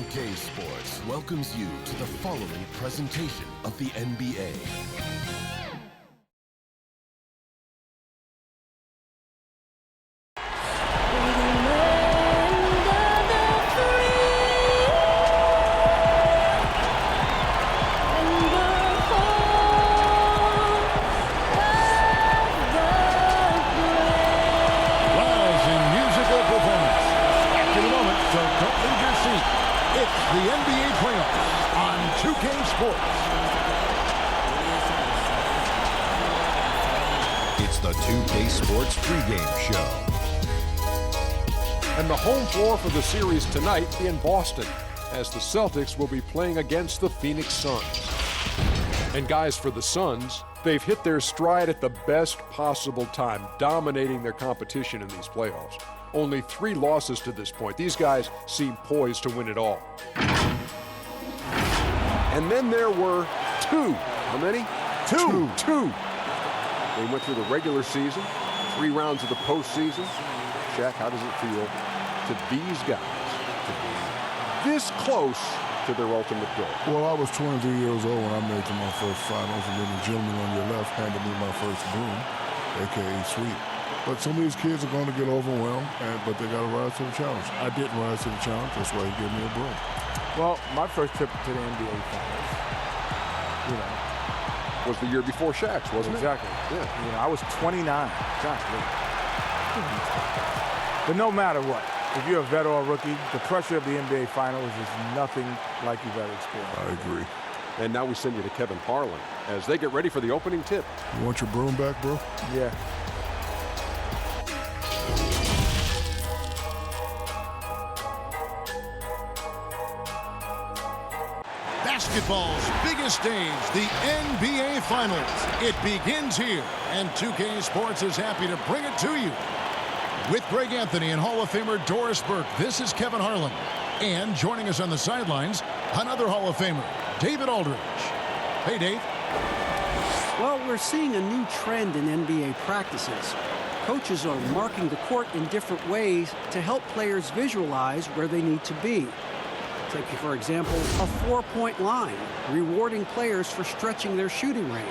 2K Sports welcomes you to the following presentation of the NBA. The NBA playoffs on 2K Sports. It's the 2K Sports pregame show. And the home floor for the series tonight in Boston, as the Celtics will be playing against the Phoenix Suns. And guys, for the Suns, they've hit their stride at the best possible time, dominating their competition in these playoffs. Only 3 losses to this point. These guys seem poised to win it all. And then there were 2. How many? Two. They went through the regular season, 3 rounds of the postseason. Shaq, how does it feel to these guys to be this close to their ultimate goal? Well, I was 23 years old when I made it to my first finals, and then the gentleman on your left handed me my first broom, a.k.a. sweep. But some of these kids are going to get overwhelmed, but they got to rise to the challenge. I didn't rise to the challenge. That's why he gave me a broom. Well, my first trip to the NBA Finals, was the year before Shaq's, wasn't exactly. it? Yeah. I was 29. But no matter what, if you're a vet or a rookie, the pressure of the NBA Finals is nothing like you've ever experienced. I agree. And now we send you to Kevin Harlan as they get ready for the opening tip. You want your broom back, bro? Yeah. Basketball's biggest stage, the NBA Finals. It begins here, and 2K Sports is happy to bring it to you. With Greg Anthony and Hall of Famer Doris Burke, this is Kevin Harlan. And joining us on the sidelines, another Hall of Famer, David Aldridge. Hey, Dave. Well, we're seeing a new trend in NBA practices. Coaches are marking the court in different ways to help players visualize where they need to be. Take, for example, a 4-point line, rewarding players for stretching their shooting range.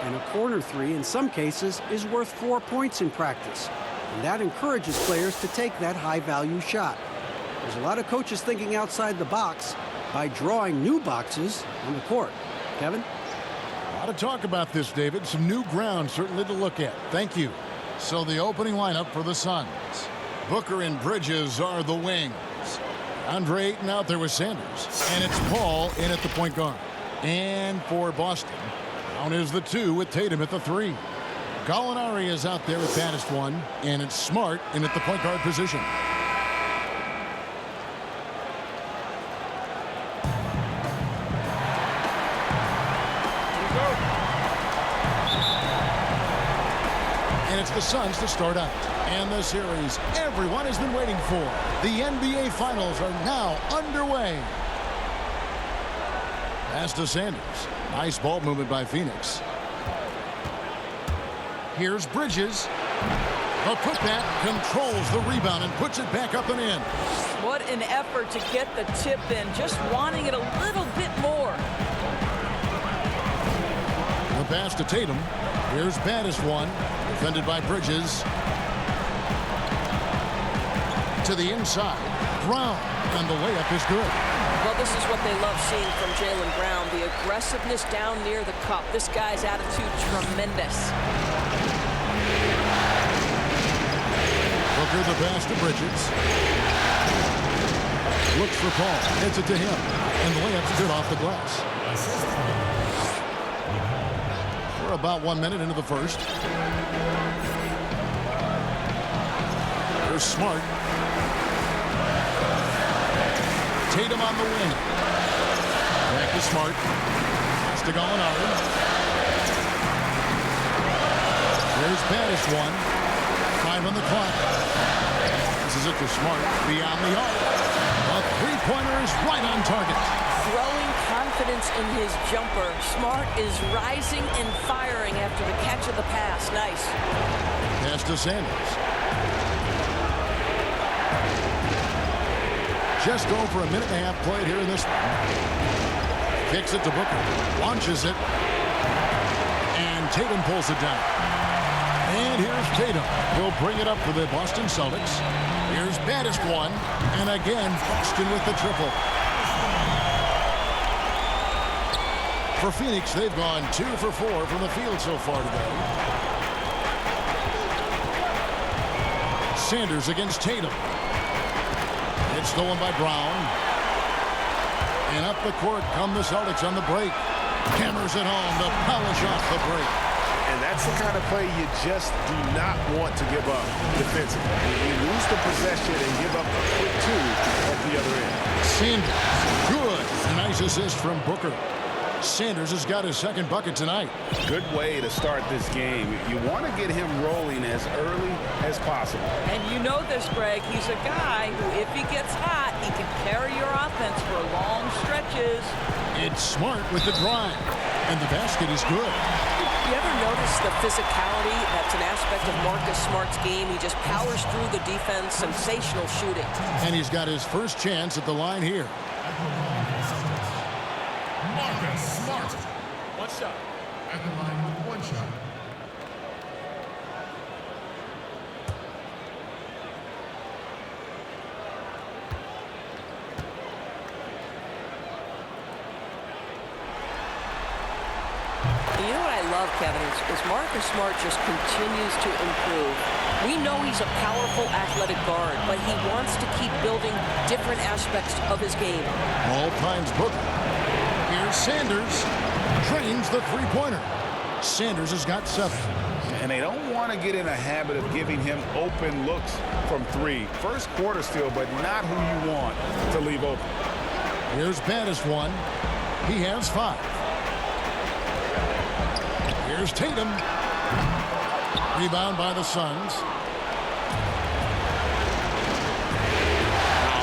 And a corner 3, in some cases, is worth 4 points in practice. And that encourages players to take that high-value shot. There's a lot of coaches thinking outside the box by drawing new boxes on the court. Kevin? A lot of talk about this, David. Some new ground certainly to look at. Thank you. So the opening lineup for the Suns. Booker and Bridges are the wings. Andre Ayton out there with Sanders. And it's Paul in at the point guard. And for Boston, down is the 2 with Tatum at the 3. Gallinari is out there with baddest 1. And it's Smart in at the point guard position. And it's the Suns to start out. And the series everyone has been waiting for. The NBA Finals are now underway. Pass to Sanders. Nice ball movement by Phoenix. Here's Bridges. The putback controls the rebound and puts it back up and in. What an effort to get the tip in. Just wanting it a little bit more. The pass to Tatum. Here's baddest 1. Defended by Bridges. To the inside. Brown. And the layup is good. Well, this is what they love seeing from Jaylen Brown. The aggressiveness down near the cup. This guy's attitude, tremendous. Booker the pass to Bridges. Looks for Paul. Hits it to him. And the layup's good off the glass. We're about 1 minute into the first. Here's Smart. Tatum on the wing. Back to Smart. Pass to Gallinari. There's baddest 1. 5 on the clock. This is it to Smart. Beyond the arc. A three-pointer is right on target. Throwing confidence in his jumper. Smart is rising and firing after the catch of the pass. Nice. Pass to Sanders. Just over a minute and a half played here in this one. Kicks it to Booker. Launches it. And Tatum pulls it down. And here's Tatum. He'll bring it up for the Boston Celtics. Here's baddest one. And again, Boston with the triple. For Phoenix, they've gone 2 for 4 from the field so far today. Sanders against Tatum. It's stolen by Brown. And up the court come the Celtics on the break. Hammers it home to polish off the break. And that's the kind of play you just do not want to give up defensively. You lose the possession and give up a quick 2 at the other end. Sanders, good. Nice assist from Booker. Sanders has got his second bucket tonight. Good way to start this game. You want to get him rolling as early as possible. And you know this, Greg. He's a guy who, if he gets hot, he can carry your offense for long stretches. It's Smart with the drive. And the basket is good. You ever notice the physicality? That's an aspect of Marcus Smart's game. He just powers through the defense. Sensational shooting. And he's got his first chance at the line here. Marcus Smart. One shot. At the line with one shot. You know what I love, Kevin, is Marcus Smart just continues to improve. We know he's a powerful athletic guard, but he wants to keep building different aspects of his game. Ball finds Booker. Here's Sanders. Drains the three-pointer. Sanders has got 7. And they don't want to get in a habit of giving him open looks from 3. First quarter still, but not who you want to leave open. Here's baddest one. He has 5. Here's Tatum. Rebound by the Suns.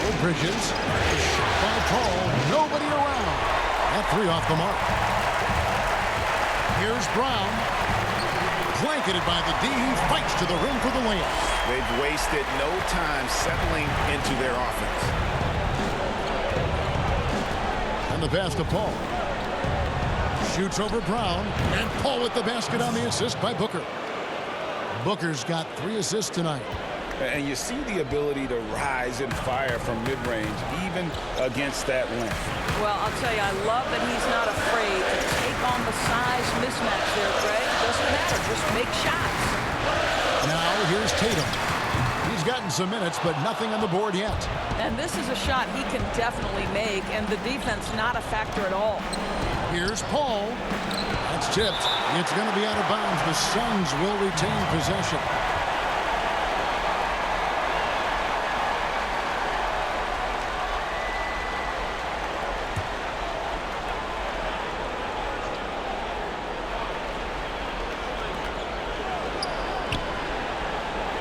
Now Bridges. Shot by Paul. Nobody around. That 3 off the mark. Here's Brown. Blanketed by the D. He fights to the rim for the win. They've wasted no time settling into their offense. And the pass to Paul. Shoots over Brown. And Paul with the basket on the assist by Booker. Booker's got 3 assists tonight. And you see the ability to rise and fire from mid-range, even against that length. Well, I'll tell you, I love that he's not afraid to take on the size mismatch there, Greg. Doesn't matter. Just make shots. Now here's Tatum. He's gotten some minutes, but nothing on the board yet. And this is a shot he can definitely make, and the defense not a factor at all. Here's Paul. That's tipped. It's going to be out of bounds. The Suns will retain possession.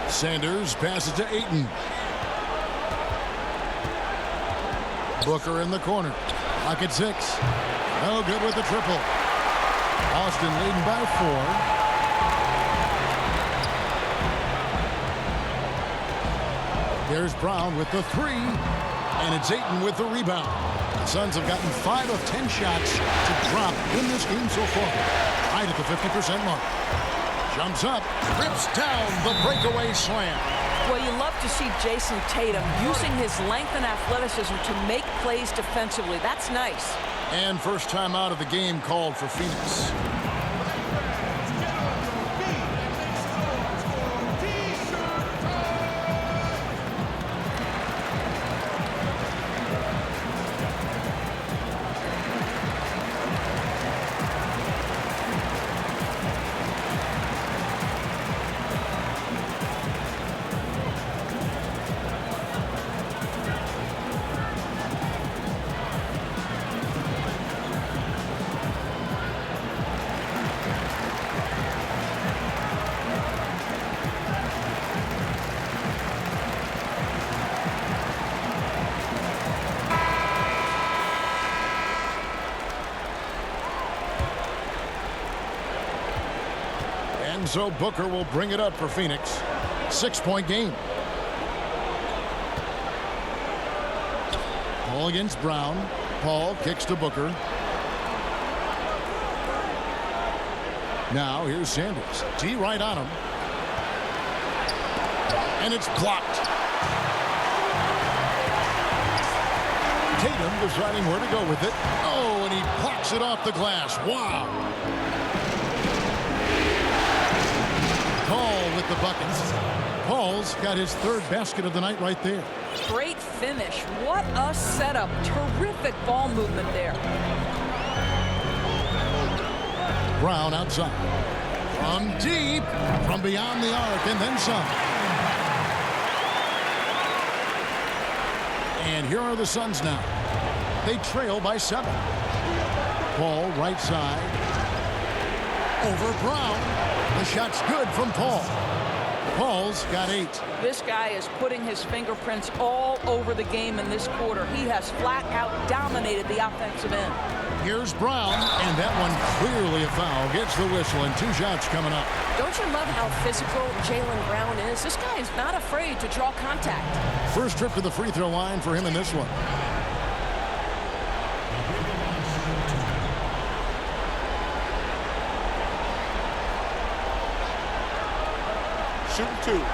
Sanders passes to Ayton. Booker in the corner. Lock at 6. No good with the triple. Boston leading by 4. There's Brown with the 3. And it's Ayton with the rebound. The Suns have gotten 5 of 10 shots to drop in this game so far. Right at the 50% mark. Jumps up, rips down the breakaway slam. Well, you love to see Jason Tatum using his length and athleticism to make plays defensively. That's nice. And first time out of the game called for Phoenix. So Booker will bring it up for Phoenix. 6-point game. Ball against Brown. Paul kicks to Booker. Now here's Sanders. T right on him. And it's blocked. Tatum deciding where to go with it. Oh, and he blocks it off the glass. Wow. Paul with the buckets. Paul's got his third basket of the night right there. Great finish. What a setup. Terrific ball movement there. Brown outside. From deep. From beyond the arc and then some. And here are the Suns now. They trail by 7. Paul right side. Over Brown. The shot's good from Paul. Paul's got 8. This guy is putting his fingerprints all over the game in this quarter. He has flat out dominated the offensive end. Here's Brown, and that one clearly a foul. Gets the whistle, and 2 shots coming up. Don't you love how physical Jaylen Brown is? This guy is not afraid to draw contact. First trip to the free throw line for him in this one. Shooting 2.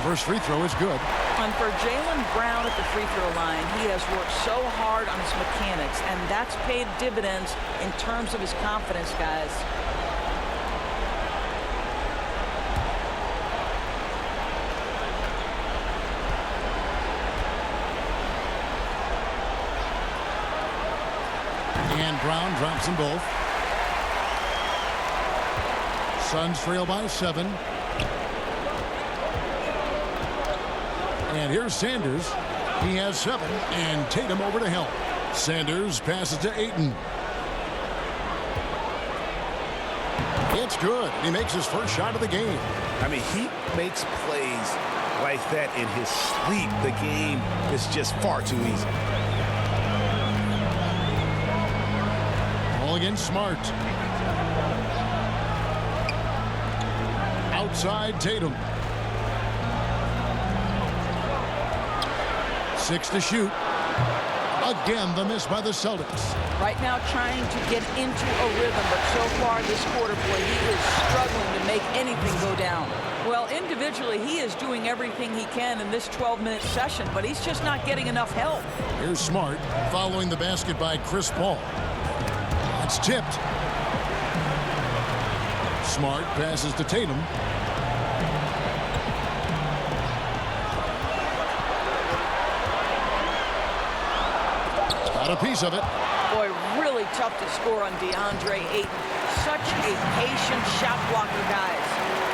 First free throw is good. And for Jaylen Brown at the free throw line, he has worked so hard on his mechanics, and that's paid dividends in terms of his confidence, guys. And Brown drops them both. Suns trail by 7. And here's Sanders. He has 7. And Tatum over to help. Sanders passes to Ayton. It's good. He makes his first shot of the game. I mean, he makes plays like that in his sleep. The game is just far too easy. Ball against Smart. Outside Tatum. 6 to shoot. Again, the miss by the Celtics. Right now trying to get into a rhythm, but so far this quarter, boy, he is struggling to make anything go down. Well, individually, he is doing everything he can in this 12-minute session, but he's just not getting enough help. Here's Smart following the basket by Chris Paul. It's tipped. Smart passes to Tatum. Got a piece of it. Boy, really tough to score on DeAndre Ayton. Such a patient shot blocker, guys.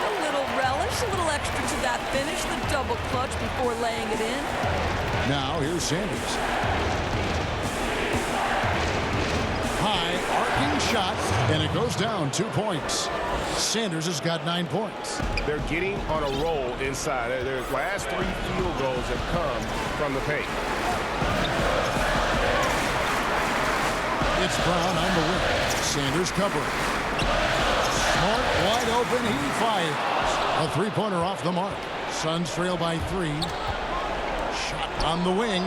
A little relish, a little extra to that finish, the double clutch before laying it in. Now here's Sanders. High arcing shot, and it goes down 2 points. Sanders has got 9 points. They're getting on a roll inside. Their last 3 field goals have come from the paint. It's Brown on the wing. Sanders covering. Smart wide open. He fires. A 3-pointer off the mark. Suns trail by 3. Shot on the wing.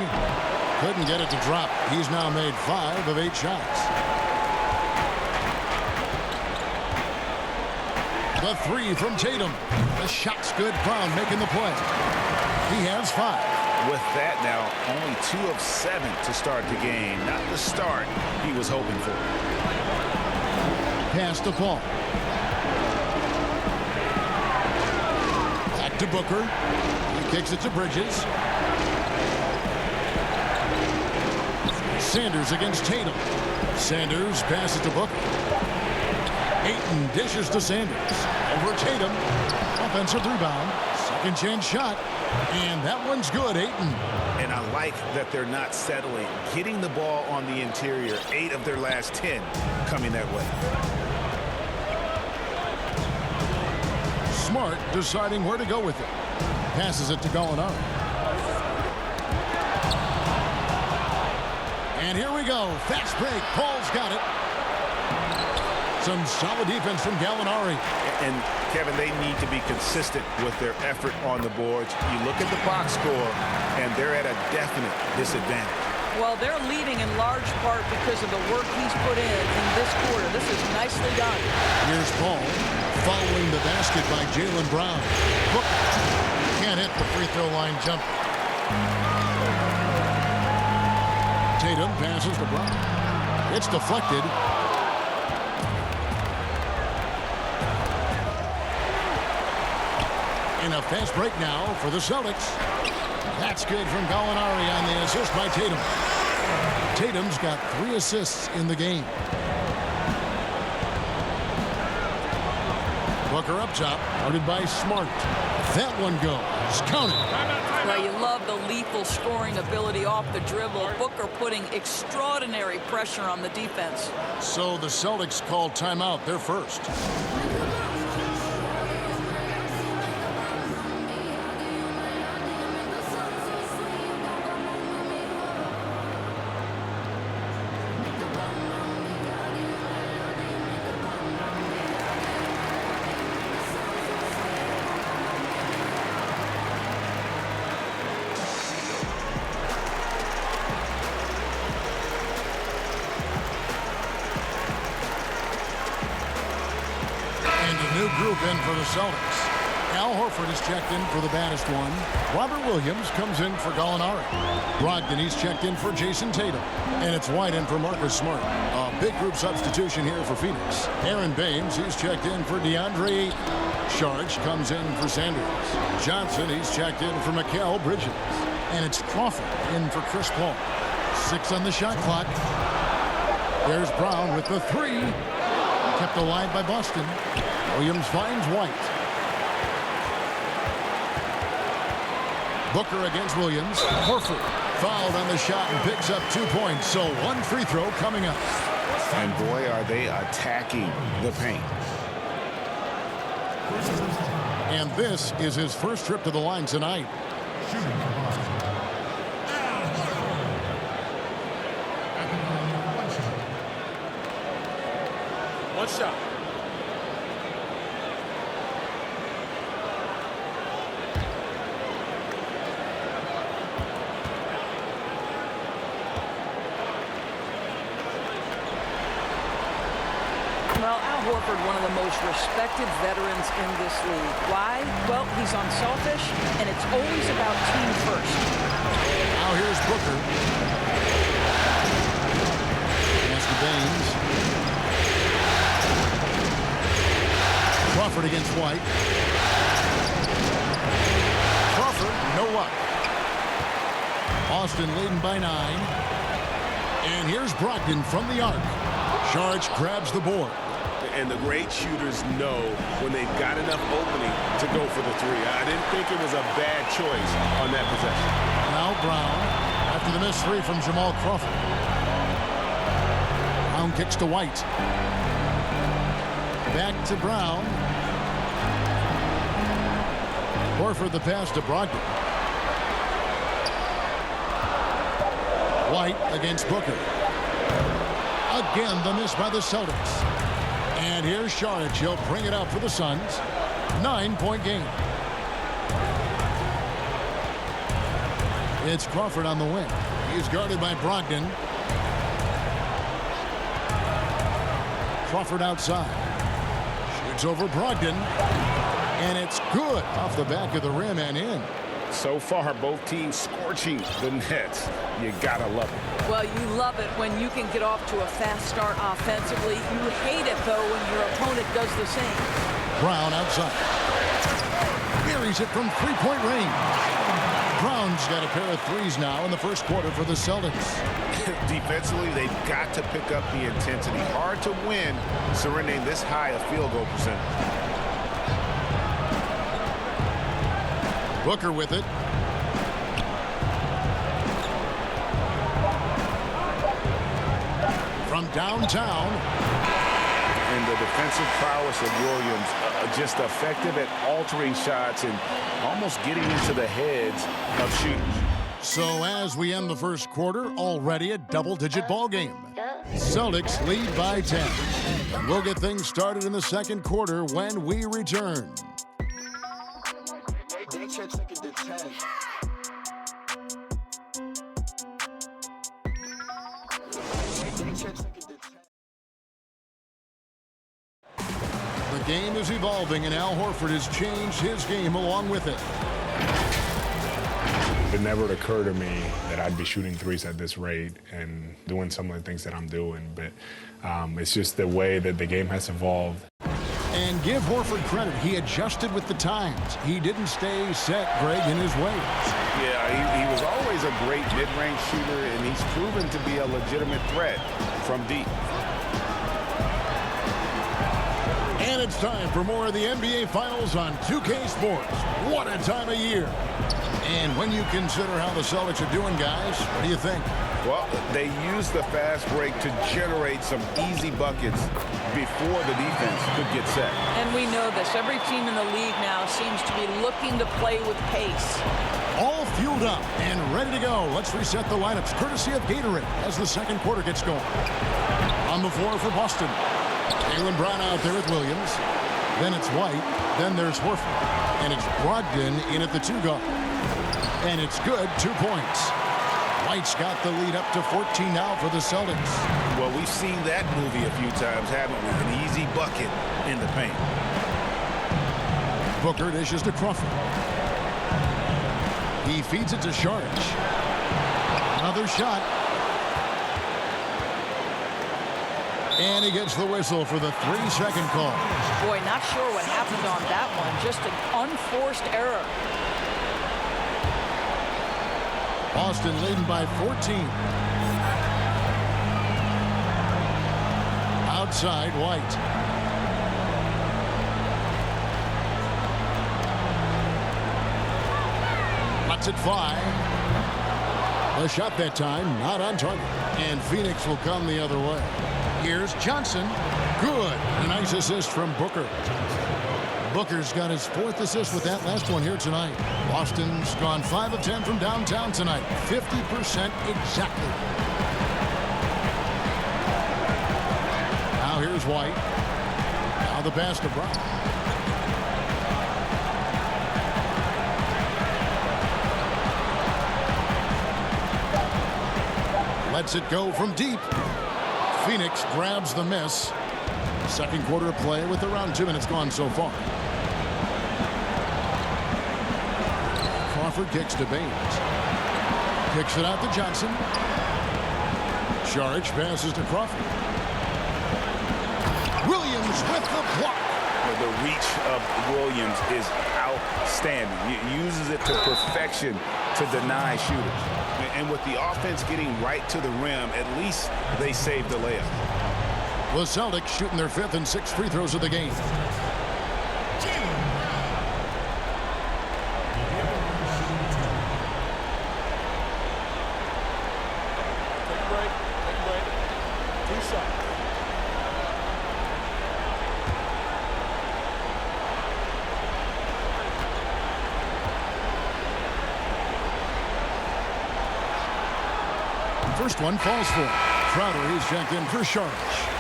Couldn't get it to drop. He's now made 5 of 8 shots. The 3 from Tatum. The shot's good. Brown making the play. He has 5. With that now, only 2 of 7 to start the game. Not the start he was hoping for. Pass to Paul. Back to Booker. He kicks it to Bridges. Sanders against Tatum. Sanders passes to Booker. Ayton dishes to Sanders. Over Tatum. Offensive rebound. Second chance shot. And that one's good, Ayton. And I like that they're not settling. Getting the ball on the interior. 8 of their last 10 coming that way. Smart deciding where to go with it. Passes it to Gallinari. And here we go. Fast break. Paul's got it. Some solid defense from Gallinari. And, Kevin, they need to be consistent with their effort on the boards. You look at the box score, and they're at a definite disadvantage. Well, they're leading in large part because of the work he's put in this quarter. This is nicely done. Here's Paul following the basket by Jaylen Brown. Hook. Can't hit the free throw line jump. Tatum passes to Brown. It's deflected. And a fast break now for the Celtics. That's good from Gallinari on the assist by Tatum. Tatum's got 3 assists in the game. Booker up top, guarded by Smart. That one goes. Count it. Well, you love the lethal scoring ability off the dribble. Booker putting extraordinary pressure on the defense. So the Celtics call timeout. They're first. New group in for the Celtics. Al Horford is checked in for the baddest one. Robert Williams comes in for Gallinari. Brogdon, he's checked in for Jason Tatum. And it's White in for Marcus Smart. A big group substitution here for Phoenix. Aaron Baines, he's checked in for DeAndre Ayton. Sharge comes in for Sanders. Johnson, he's checked in for Mikal Bridges. And it's Crawford in for Chris Paul. 6 on the shot clock. There's Brown with the 3. Kept alive by Boston. Williams finds White. Booker against Williams. Horford fouled on the shot and picks up 2 points. So 1 free throw coming up. And boy, are they attacking the paint. And this is his first trip to the line tonight. One shot. Well, Al Horford, one of the most respected veterans in this league. Why? Well, he's unselfish, and it's always about team first. Now here's Booker. Pass to Baines. Crawford against White. Crawford, no luck. Boston leading by 9. And here's Brogdon from the arc. Sharge grabs the board. And the great shooters know when they've got enough opening to go for the 3. I didn't think it was a bad choice on that possession. Now Brown after the missed 3 from Jamal Crawford. Brown kicks to White. Back to Brown. Horford the pass to Brogdon. White against Booker. Again, the miss by the Celtics. And here's Sharge. He'll bring it out for the Suns. 9-point game. It's Crawford on the wing. He's guarded by Brogdon. Crawford outside. Shoots over Brogdon. And it's good off the back of the rim and in. So far, both teams scorching the Nets. You gotta love it. Well, you love it when you can get off to a fast start offensively. You hate it, though, when your opponent does the same. Brown outside. Buries it from 3-point range. Brown's got a pair of 3s now in the first quarter for the Celtics. Defensively, they've got to pick up the intensity. Hard to win surrendering this high a field goal percentage. Booker with it. From downtown. And the defensive prowess of Williams just effective at altering shots and almost getting into the heads of shooters. So as we end the first quarter, already a double-digit ball game. Celtics lead by 10. And we'll get things started in the second quarter when we return. The game is evolving, and Al Horford has changed his game along with it. It never occurred to me that I'd be shooting threes at this rate and doing some of the things that I'm doing, but it's just the way that the game has evolved. And give Horford credit. He adjusted with the times. He didn't stay set, Greg, in his ways. Yeah, he was always a great mid-range shooter, and he's proven to be a legitimate threat from deep. And it's time for more of the NBA Finals on 2K Sports. What a time of year. And when you consider how the Celtics are doing, guys, what do you think? Well, they used the fast break to generate some easy buckets before the defense could get set. And we know this. Every team in the league now seems to be looking to play with pace. All fueled up and ready to go. Let's reset the lineups, courtesy of Gatorade, as the second quarter gets going. On the floor for Boston, Jaylen Brown out there with Williams. Then it's White. Then there's Horford. And it's Brogdon in at the 2-guard. And it's good, 2 points. White's got the lead up to 14 now for the Celtics. Well, we've seen that movie a few times, haven't we? An easy bucket in the paint. Booker dishes to Crawford. He feeds it to Saric. Another shot. And he gets the whistle for the 3-second call. Boy, not sure what happened on that one. Just an unforced error. Boston leading by 14. Outside, White. Lets it fly. The shot that time, not on target. And Phoenix will come the other way. Here's Johnson. Good. A nice assist from Booker. Booker's got his 4th assist with that last one here tonight. Boston's gone 5 of 10 from downtown tonight. 50% exactly. Now here's White. Now the pass to Brown. Lets it go from deep. Phoenix grabs the miss. Second quarter of play with around 2 minutes gone so far. Crawford kicks to Baines. Kicks it out to Johnson. Saric passes to Crawford. Williams with the block. The reach of Williams is outstanding. He uses it to perfection to deny shooters. And with the offense getting right to the rim, at least they saved the layup. The Celtics shooting their 5th and 6th free throws of the game. Take a break. 2 shots. First one falls for him. Crowder, he's checked in for Saric.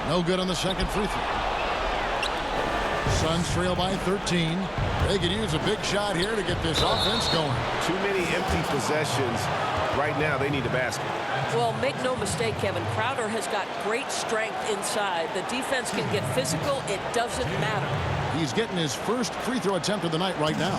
No good on the second free throw. Suns trail by 13. They could use a big shot here to get this offense going. Too many empty possessions. Right now, they need a basket. Well, make no mistake, Kevin. Crowder has got great strength inside. The defense can get physical. It doesn't matter. He's getting his first free throw attempt of the night right now.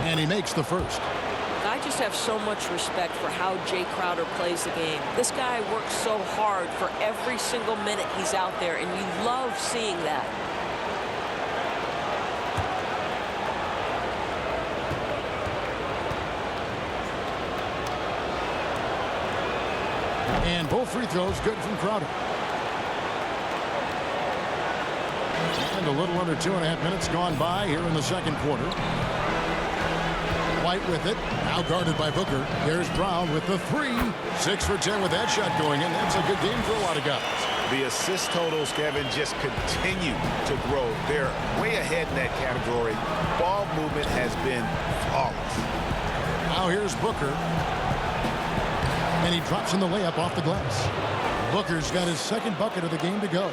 And he makes the first. I just have so much respect for how Jay Crowder plays the game. This guy works so hard for every single minute he's out there, and you love seeing that. And both free throws good from Crowder. And a little under 2.5 minutes gone by here in the second quarter. White with it. Now guarded by Booker. Here's Brown with the three. 6 for 10 with that shot going in. That's a good game for a lot of guys. The assist totals, Kevin, just continue to grow. They're way ahead in that category. Ball movement has been flawless. Now here's Booker. And he drops in the layup off the glass. Booker's got his second bucket of the game to go.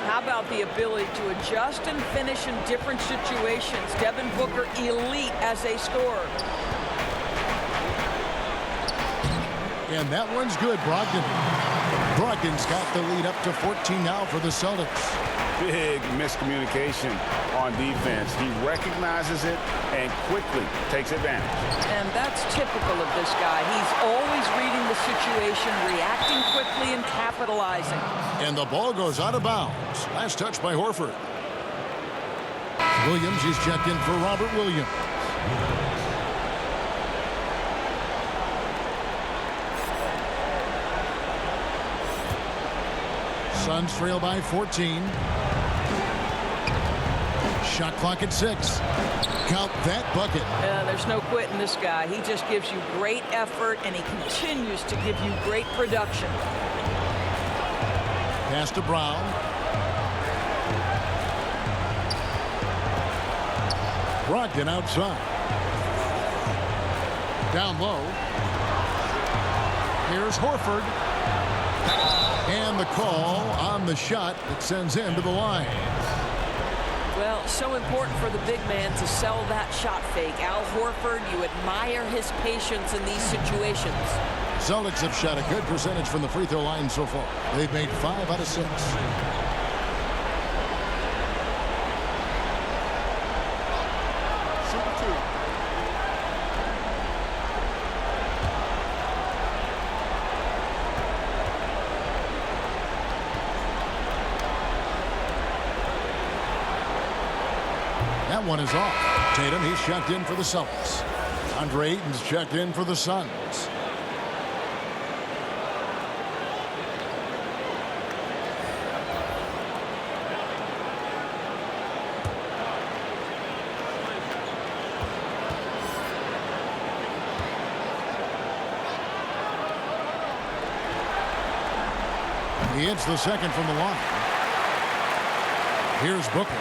How about the ability to adjust and finish in different situations? Devin Booker, elite as a scorer. And that one's good, Brogdon. Brogdon's got the lead up to 14 now for the Celtics. Big miscommunication on defense. He recognizes it and quickly takes advantage. And that's typical of this guy. He's always reading the situation, reacting quickly and capitalizing. And the ball goes out of bounds. Last touch by Horford. Williams is checked in for Robert Williams. Suns trail by 14. Shot clock at 6. Count that bucket. There's no quitting this guy. He just gives you great effort, and he continues to give you great production. Pass to Brown. Brogdon outside. Down low. Here's Horford. And the call on the shot that sends him to the line. Well, so important for the big man to sell that shot fake. Al Horford, you admire his patience in these situations. Celtics have shot a good percentage from the free throw line so far. They've made 5 out of 6. That one is off. Tatum, he's checked in for the Celtics. Andre Ayton's checked in for the Suns. He hits the second from the line. Here's Booker.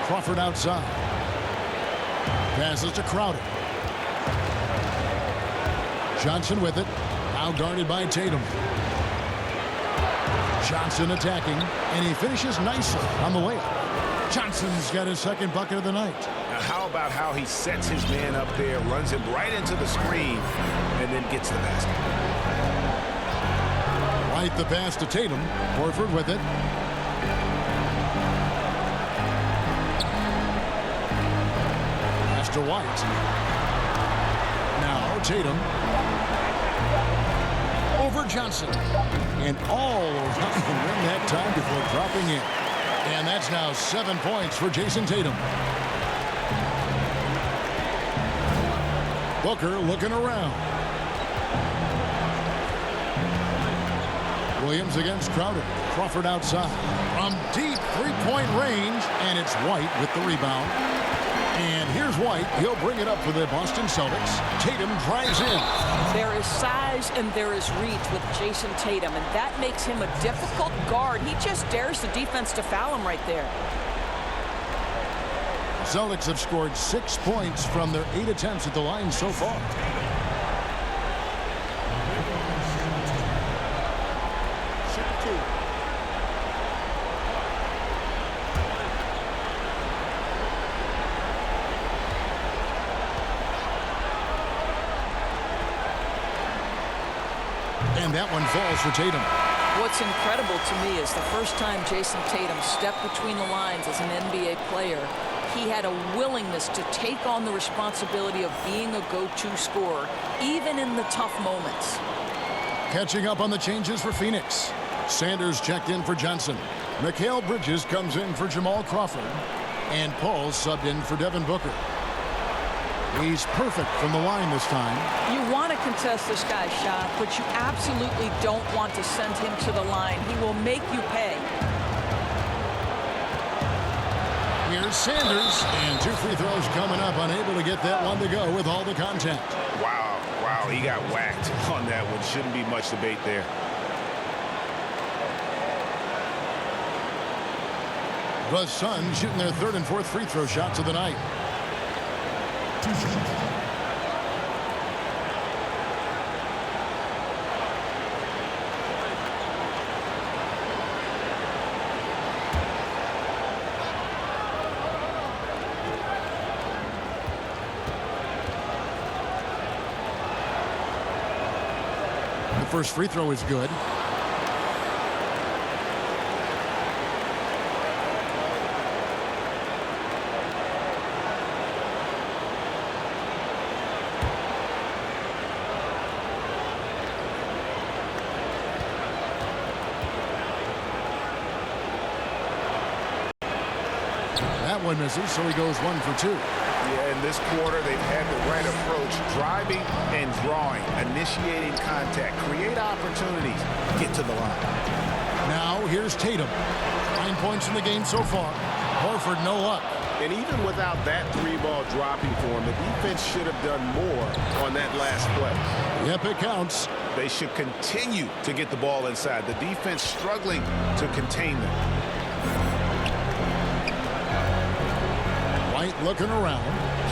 Crawford outside. Passes to Crowder. Johnson with it. Now guarded by Tatum. Johnson attacking, and he finishes nicely on the layup. Johnson's got his second bucket of the night. Now how about how he sets his man up there, runs him right into the screen, and then gets the basket. Right the pass to Tatum. Horford with it. Pass to White. Now Tatum. Over Johnson. And all around the rim that time before dropping in. And that's now 7 points for Jason Tatum. Booker looking around. Williams against Crowder. Crawford outside. From deep three-point range. And it's White with the rebound. And here's White. He'll bring it up for the Boston Celtics. Tatum drives in. There is size and there is reach with Jason Tatum, and that makes him a difficult guard. He just dares the defense to foul him right there. Celtics have scored 6 points from their 8 attempts at the line so far. And that one falls for Tatum. What's incredible to me is the first time Jason Tatum stepped between the lines as an NBA player, he had a willingness to take on the responsibility of being a go-to scorer, even in the tough moments. Catching up on the changes for Phoenix. Sanders checked in for Johnson. Mikal Bridges comes in for Jamal Crawford. And Paul subbed in for Devin Booker. He's perfect from the line this time. You want to contest this guy's shot, but you absolutely don't want to send him to the line. He will make you pay. Here's Sanders, and 2 free throws coming up, unable to get that one to go with all the contact. Wow, he got whacked on that one. Shouldn't be much debate there. The Suns shooting their 3rd and 4th free throw shots of the night. The first free throw is good. That one misses, so he goes 1 for 2. Yeah, in this quarter, they've had the right approach, driving and drawing, initiating contact, create opportunities, get to the line. Now, here's Tatum. 9 points in the game so far. Horford, no luck. And even without that 3-ball dropping for him, the defense should have done more on that last play. Yep, it counts. They should continue to get the ball inside. The defense struggling to contain them. White looking around.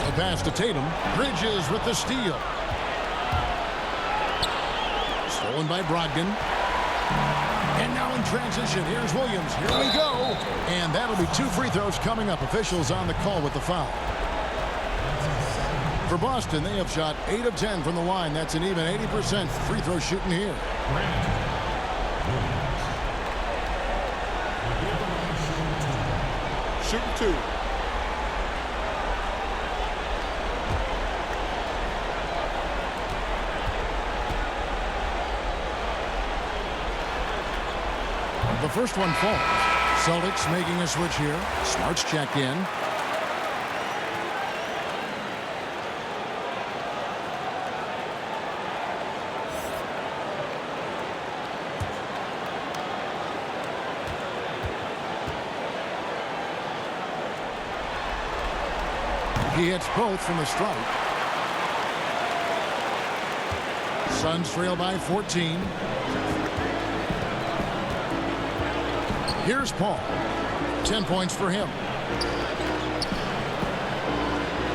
A pass to Tatum. Bridges with the steal. Stolen by Brogdon. And now in transition, here's Williams. Here we go. And that'll be 2 free throws coming up. Officials on the call with the foul. For Boston, they have shot 8 of 10 from the line. That's an even 80% free throw shooting here. Shooting 2. The first one falls. Celtics making a switch here. Smart's checked in. He hits both from the stripe. Suns trail by 14. Here's Paul. 10 points for him.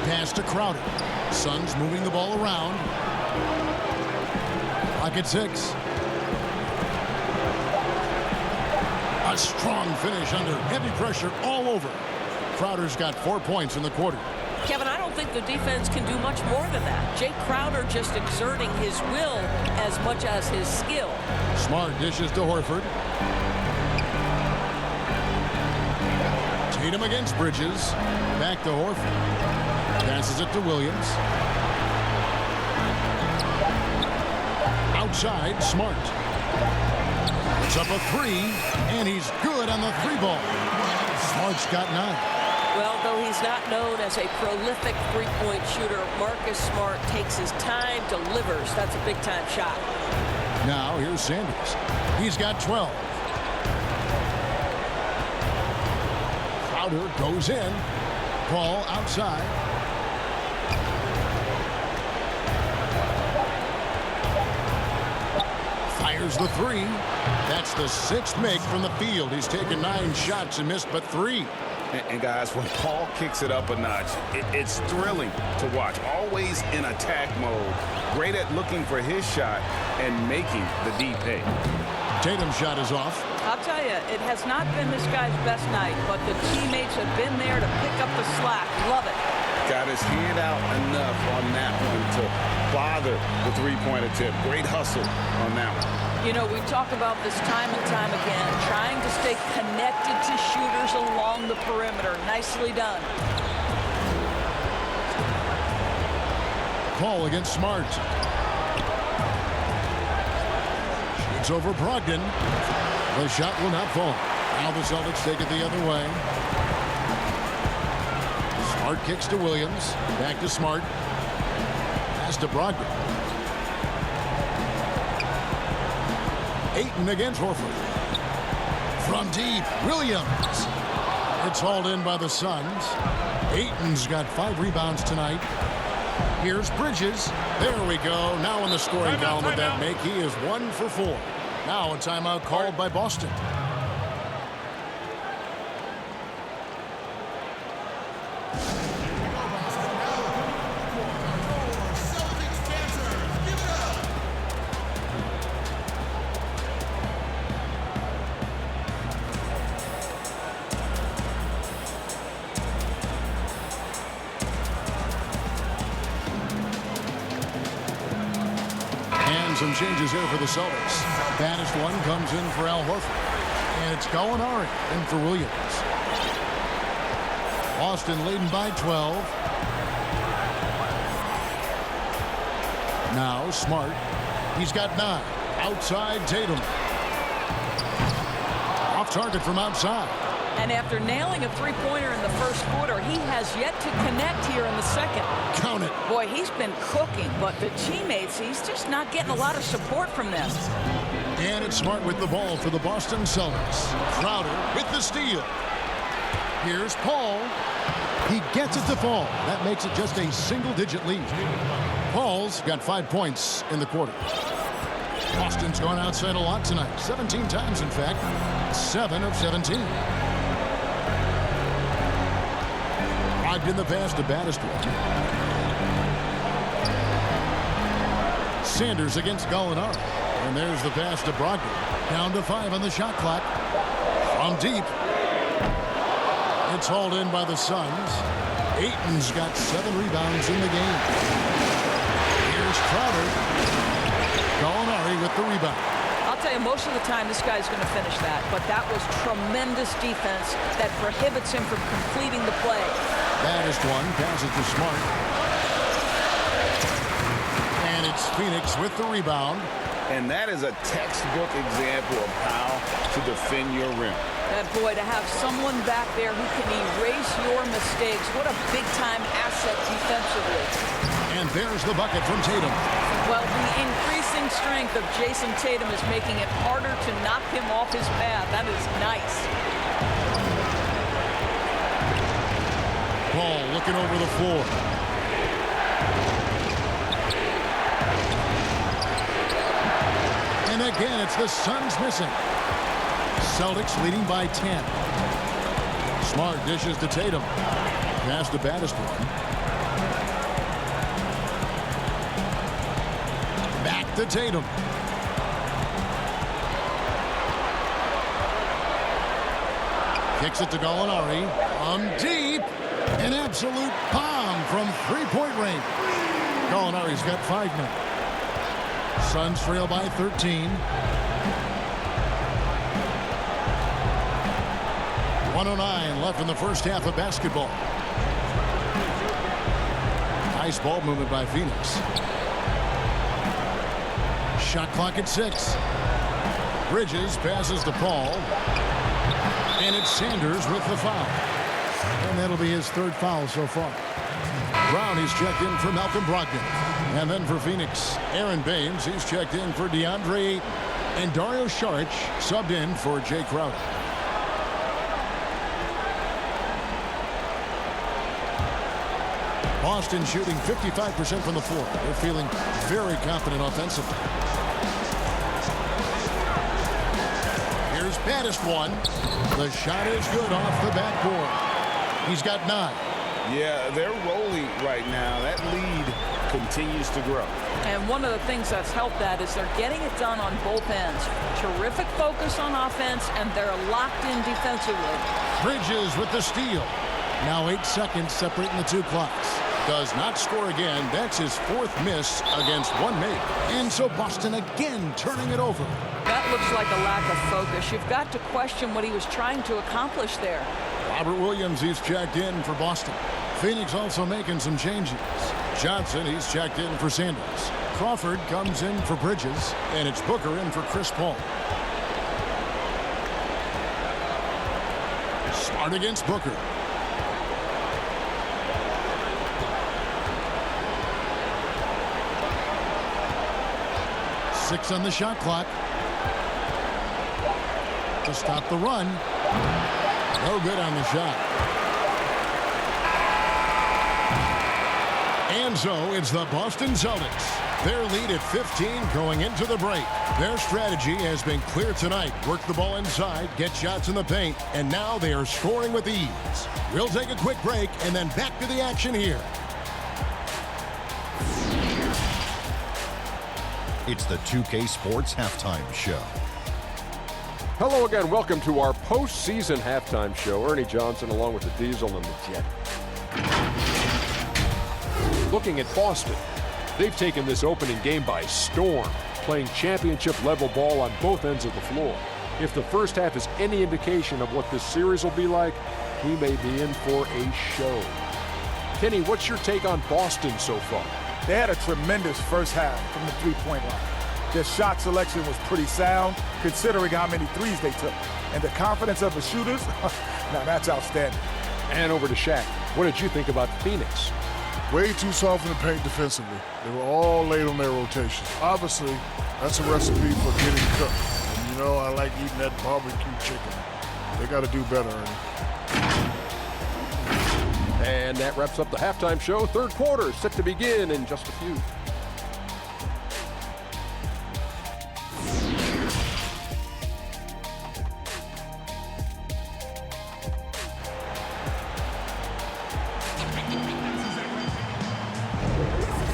Pass to Crowder. Suns moving the ball around. Clock at 6. A strong finish under heavy pressure all over. Crowder's got 4 points in the quarter. Kevin, I don't think the defense can do much more than that. Jake Crowder just exerting his will as much as his skill. Smart dishes to Horford. Tatum against Bridges. Back to Horford. Passes it to Williams. Outside, Smart. Puts up a 3, and he's good on the 3-ball. Smart's got 9. Well, though he's not known as a prolific three-point shooter, Marcus Smart takes his time, delivers. That's a big-time shot. Now, here's Sanders. He's got 12. Crowder goes in. Paul outside. Fires the 3. That's the 6th make from the field. He's taken 9 shots and missed but 3. And guys, when Paul kicks it up a notch, it's thrilling to watch. Always in attack mode. Great at looking for his shot and making the D pay. Tatum's shot is off. I'll tell you, it has not been this guy's best night, but the teammates have been there to pick up the slack. Love it. Got his hand out enough on that one to bother the three-point attempt. Great hustle on that one. You know, we talk about this time and time again, trying to stay connected to shooters along the perimeter. Nicely done. Paul against Smart. Shoots over Brogdon. The shot will not fall. Now the Celtics take it the other way. Smart kicks to Williams. Back to Smart. pass to Brogdon. Ayton against Horford. From deep, Williams. It's hauled in by the Suns. Ayton's got 5 rebounds tonight. Here's Bridges. There we go. Now in the scoring column with that make, he is 1 for 4. Now a timeout called by Boston. Some changes here for the Celtics. Baddest one comes in for Al Horford. And it's Gallinari in for Williams. Boston leading by 12. Now Smart. He's got 9. Outside Tatum. Off target from outside. And after nailing a three-pointer in the first quarter, he has yet to connect here in the second. Count it. Boy, he's been cooking, but the teammates, he's just not getting a lot of support from them. And it's Smart with the ball for the Boston Celtics. Crowder with the steal. Here's Paul. He gets it to fall. That makes it just a single-digit lead. Paul's got 5 points in the quarter. Boston's gone outside a lot tonight. 17 times, in fact. 7 of 17. In the pass to baddest one. Sanders against Gallinari. And there's the pass to Brogdon. Down to 5 on the shot clock. From deep. It's hauled in by the Suns. Ayton's got 7 rebounds in the game. Here's Crowder. Gallinari with the rebound. I'll tell you, most of the time this guy's going to finish that, but that was tremendous defense that prohibits him from completing the play. Baddest one passes to Smart. And it's Phoenix with the rebound. And that is a textbook example of how to defend your rim. And boy, to have someone back there who can erase your mistakes, what a big-time asset defensively. And there's the bucket from Tatum. Well, the increasing strength of Jason Tatum is making it harder to knock him off his path. That is nice. Paul looking over the floor. And again, it's the Suns missing. Celtics leading by 10. Smart dishes to Tatum. Pass to baddest one. Back to Tatum. Kicks it to Gallinari. Deep. An absolute bomb from three-point range. Gallinari's got 5 now. Suns trail by 13. 1:09 left in the first half of basketball. Nice ball movement by Phoenix. Shot clock at 6. Bridges passes to Paul. And it's Sanders with the foul. And that'll be his 3rd foul so far. Brown, he's checked in for Malcolm Brogdon. And then for Phoenix, Aaron Baines, he's checked in for DeAndre Ayton. And Dario Saric subbed in for Jay Crowder. Boston shooting 55% from the floor. They're feeling very confident offensively. Here's baddest one. The shot is good off the backboard. He's got 9. Yeah, they're rolling right now. That lead continues to grow. And one of the things that's helped that is they're getting it done on both ends. Terrific focus on offense, and they're locked in defensively. Bridges with the steal. Now 8 seconds separating the 2 clocks. Does not score again. That's his 4th miss against 1 mate. And so Boston again turning it over. That looks like a lack of focus. You've got to question what he was trying to accomplish there. Robert Williams, he's checked in for Boston. Phoenix also making some changes. Johnson, he's checked in for Sanders. Crawford comes in for Bridges. And it's Booker in for Chris Paul. Smart against Booker. 6 on the shot clock. To stop the run. No good on the shot. And so it's the Boston Celtics. Their lead at 15 going into the break. Their strategy has been clear tonight. Work the ball inside, get shots in the paint, and now they are scoring with ease. We'll take a quick break and then back to the action here. It's the 2K Sports Halftime Show. Hello again. Welcome to our postseason halftime show. Ernie Johnson along with the Diesel and the Jet. Looking at Boston, they've taken this opening game by storm, playing championship-level ball on both ends of the floor. If the first half is any indication of what this series will be like, we may be in for a show. Kenny, what's your take on Boston so far? They had a tremendous first half from the three-point line. Their shot selection was pretty sound, considering how many threes they took. And the confidence of the shooters, now that's outstanding. And over to Shaq. What did you think about Phoenix? Way too soft in the paint defensively. They were all late on their rotations. Obviously, that's a recipe for getting cooked. And you know, I like eating that barbecue chicken. They got to do better, Ernie. And that wraps up the halftime show. Third quarter set to begin in just a few.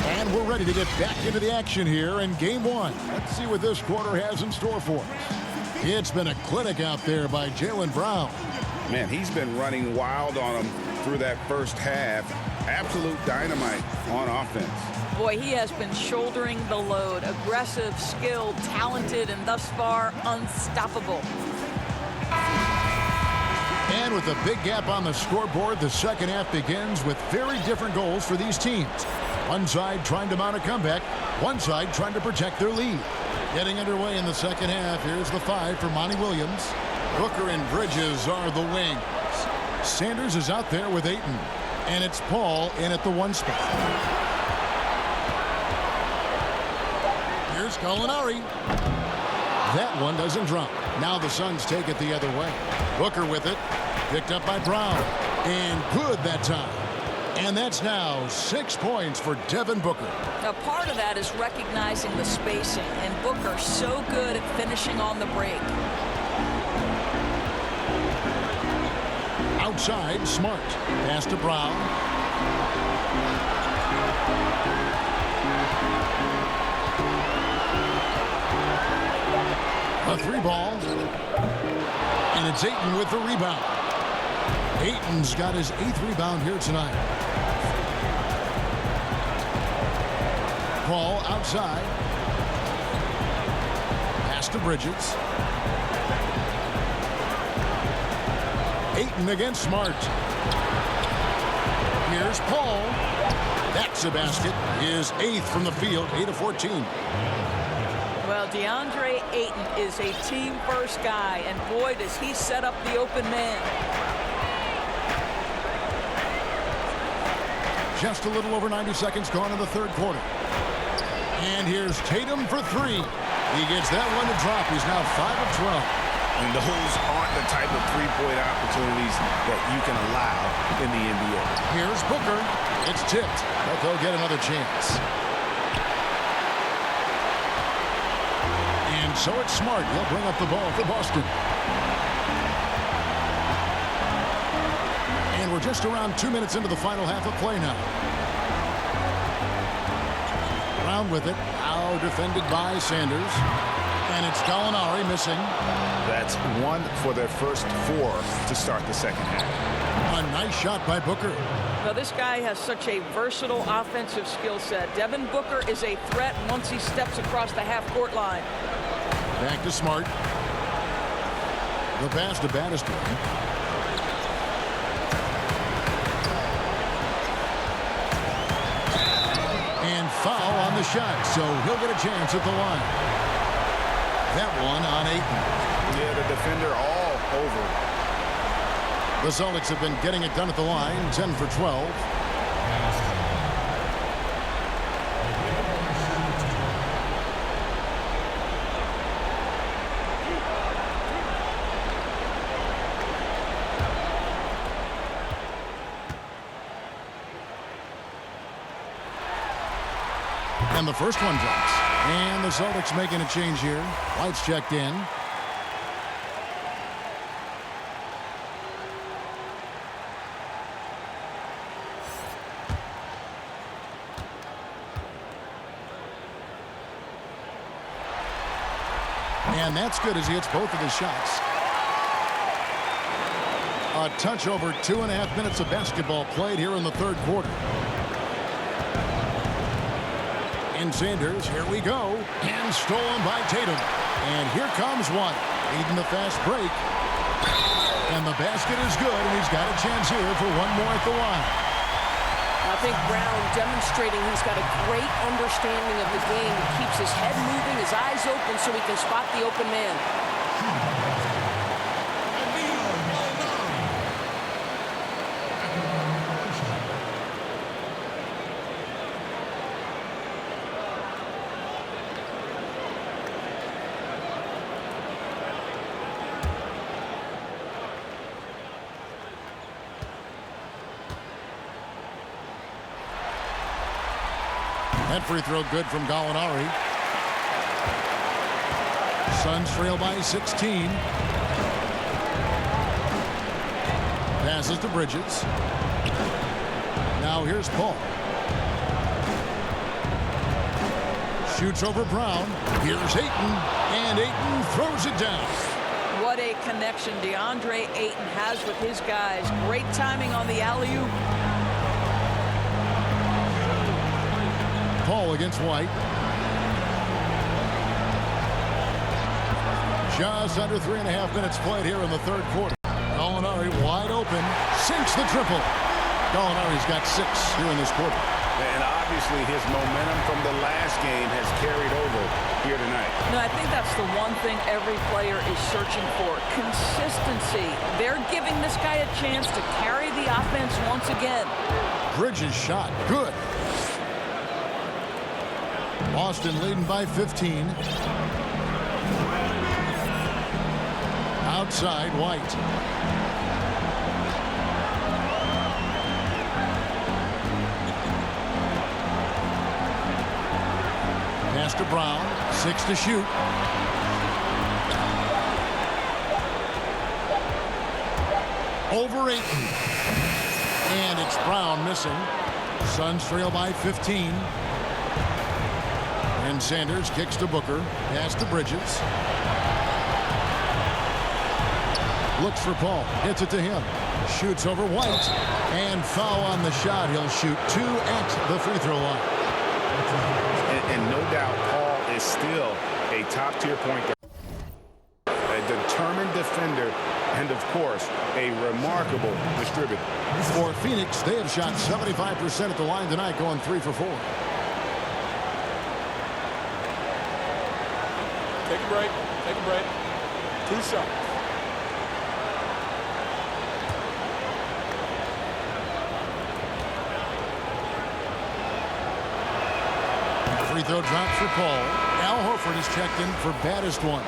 And we're ready to get back into the action here in game one. Let's see what this quarter has in store for us. It's been a clinic out there by Jaylen Brown. Man, he's been running wild on him through that first half. Absolute dynamite on offense. Boy, he has been shouldering the load. Aggressive, skilled, talented, and thus far unstoppable. And with a big gap on the scoreboard, the second half begins with very different goals for these teams. One side trying to mount a comeback, one side trying to protect their lead. Getting underway in the second half, here's the 5 for Monty Williams. Booker and Bridges are the wings. Sanders is out there with Ayton. And it's Paul in at the 1 spot. Here's Gallinari. That one doesn't drop. Now the Suns take it the other way. Booker with it. Picked up by Brown. And good that time. And that's now 6 points for Devin Booker. Now, part of that is recognizing the spacing, and Booker so good at finishing on the break. Outside, Smart. Pass to Brown. A 3-ball. And it's Ayton with the rebound. Ayton's got his 8th rebound here tonight. Paul outside. Pass to Bridges. Ayton against Smart. Here's Paul. That's a basket. His 8th from the field, 8 of 14. Well, DeAndre Ayton is a team-first guy, and boy, does he set up the open man. Just a little over 90 seconds gone in the third quarter. And here's Tatum for 3. He gets that one to drop. He's now 5 of 12. And those aren't the type of three-point opportunities that you can allow in the NBA. Here's Booker. It's tipped, but they'll get another chance. And so it's Smart. He'll bring up the ball for Boston. And we're just around 2 minutes into the final half of play now. Brown with it. Now defended by Sanders. And it's Gallinari missing. That's 1 for their first 4 to start the second half. A nice shot by Booker. Well, this guy has such a versatile offensive skill set. Devin Booker is a threat once he steps across the half-court line. Back to Smart. The pass to Battister. And foul on the shot, so he'll get a chance at the line. That one on Ayton. Yeah, the defender all over. The Celtics have been getting it done at the line, 10 for 12. And the first one drops. And the Celtics making a change here. White's checked in. And that's good as he hits both of his shots. A touch over 2.5 minutes of basketball played here in the third quarter. And Sanders, here we go. And stolen by Tatum. And here comes one. Leading the fast break. And the basket is good, and he's got a chance here for one more at the line. I think Brown demonstrating he's got a great understanding of the game. He keeps his head moving, his eyes open so he can spot the open man. That free throw good from Gallinari. Suns trail by 16. Passes to Bridges. Now here's Paul. Shoots over Brown. Here's Ayton. And Ayton throws it down. What a connection DeAndre Ayton has with his guys. Great timing on the alley-oop. Paul against White. Just under 3.5 minutes played here in the third quarter. Gallinari wide open. Sinks the triple. Gallinari's got 6 here in this quarter. And obviously his momentum from the last game has carried over here tonight. No, I think that's the one thing every player is searching for. Consistency. They're giving this guy a chance to carry the offense once again. Bridges shot. Good. Boston leading by 15. Outside, White. Pass to Brown. 6 to shoot. Over Ayton. And it's Brown missing. Suns trail by 15. And Sanders kicks to Booker. Pass to Bridges. Looks for Paul. Gets it to him. Shoots over White. And foul on the shot. He'll shoot 2 at the free throw line. And no doubt Paul is still a top-tier point guard. A determined defender. And, of course, a remarkable distributor. For Phoenix, they have shot 75% at the line tonight, going 3 for 4. Take a break. Take a break. 2 shots. Free throw drops for Paul. Al Horford is checked in for baddest one.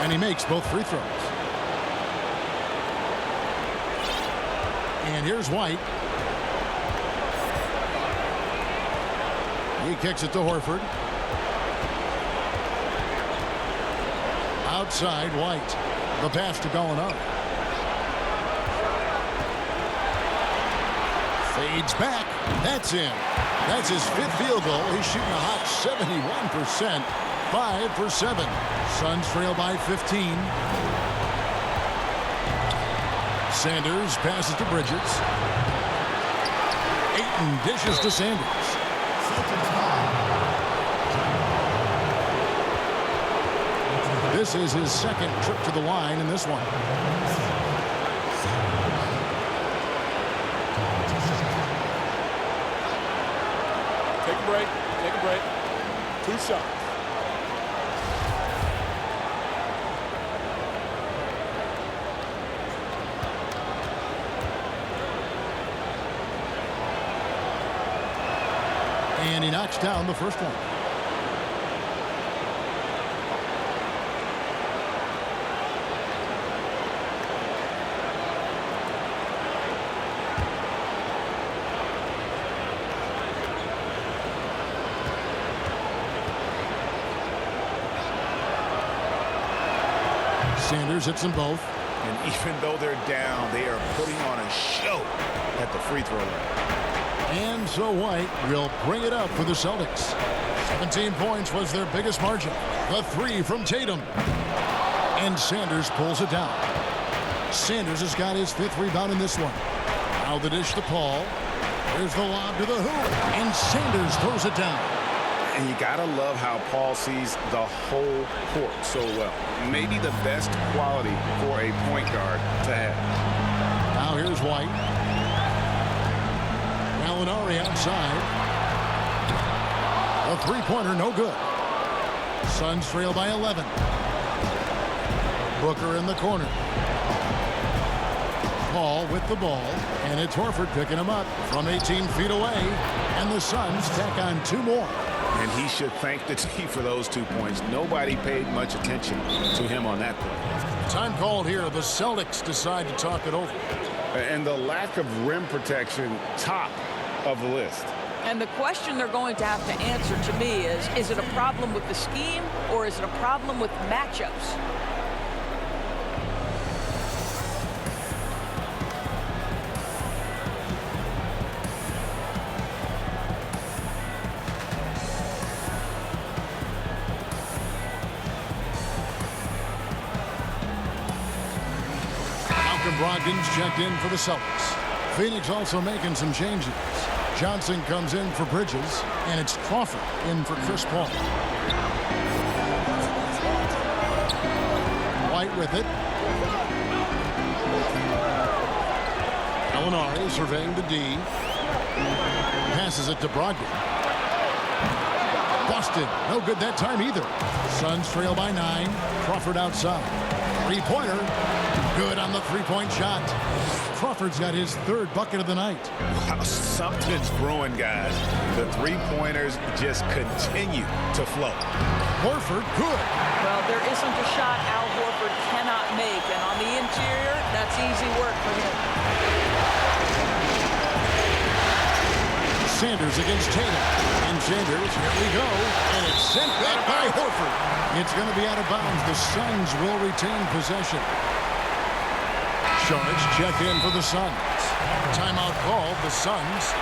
And he makes both free throws. And here's White. He kicks it to Horford. Outside, White. The pass to Gallinari. Fades back. That's in. That's his 5th field goal. He's shooting a hot 71%. 5 for 7. Suns trail by 15. Sanders passes to Bridges. Ayton dishes to Sanders. This is his 2nd trip to the line in this one. Take a break. Take a break. 2 shots. And he knocks down the first one. Sanders hits them both. And even though they're down, they are putting on a show at the free throw line. And so White will bring it up for the Celtics. 17 points was their biggest margin. The three from Tatum. And Sanders pulls it down. Sanders has got his 5th rebound in this one. Now the dish to Paul. There's the lob to the hoop. And Sanders throws it down. And you gotta love how Paul sees the whole court so well. Maybe the best quality for a point guard to have. Now here's White. Gallinari outside. A three-pointer, no good. Suns trail by 11. Booker in the corner. Paul with the ball. And it's Horford picking him up from 18 feet away. And the Suns tack on 2 more. And he should thank the team for those 2 points. Nobody paid much attention to him on that play. Time called here. The Celtics decide to talk it over. And the lack of rim protection, top of the list. And the question they're going to have to answer to me is it a problem with the scheme or is it a problem with matchups? Brogdon's checked in for the Celtics. Phoenix also making some changes. Johnson comes in for Bridges, and it's Crawford in for Chris Paul. White with it. Gallinari surveying the D. Passes it to Brogdon. Busted. No good that time either. Suns trail by 9. Crawford outside. Three-pointer. Good on the three-point shot. Crawford's got his 3rd bucket of the night. Wow, something's brewing, guys. The three-pointers just continue to flow. Horford, good. Well, there isn't a shot Al Horford cannot make, and on the interior, that's easy work for him. Sanders against Tatum. And Sanders, here we go. And it's sent back by Horford. It's going to be out of bounds. The Suns will retain possession. Sharks check in for the Suns. Timeout called. The Suns.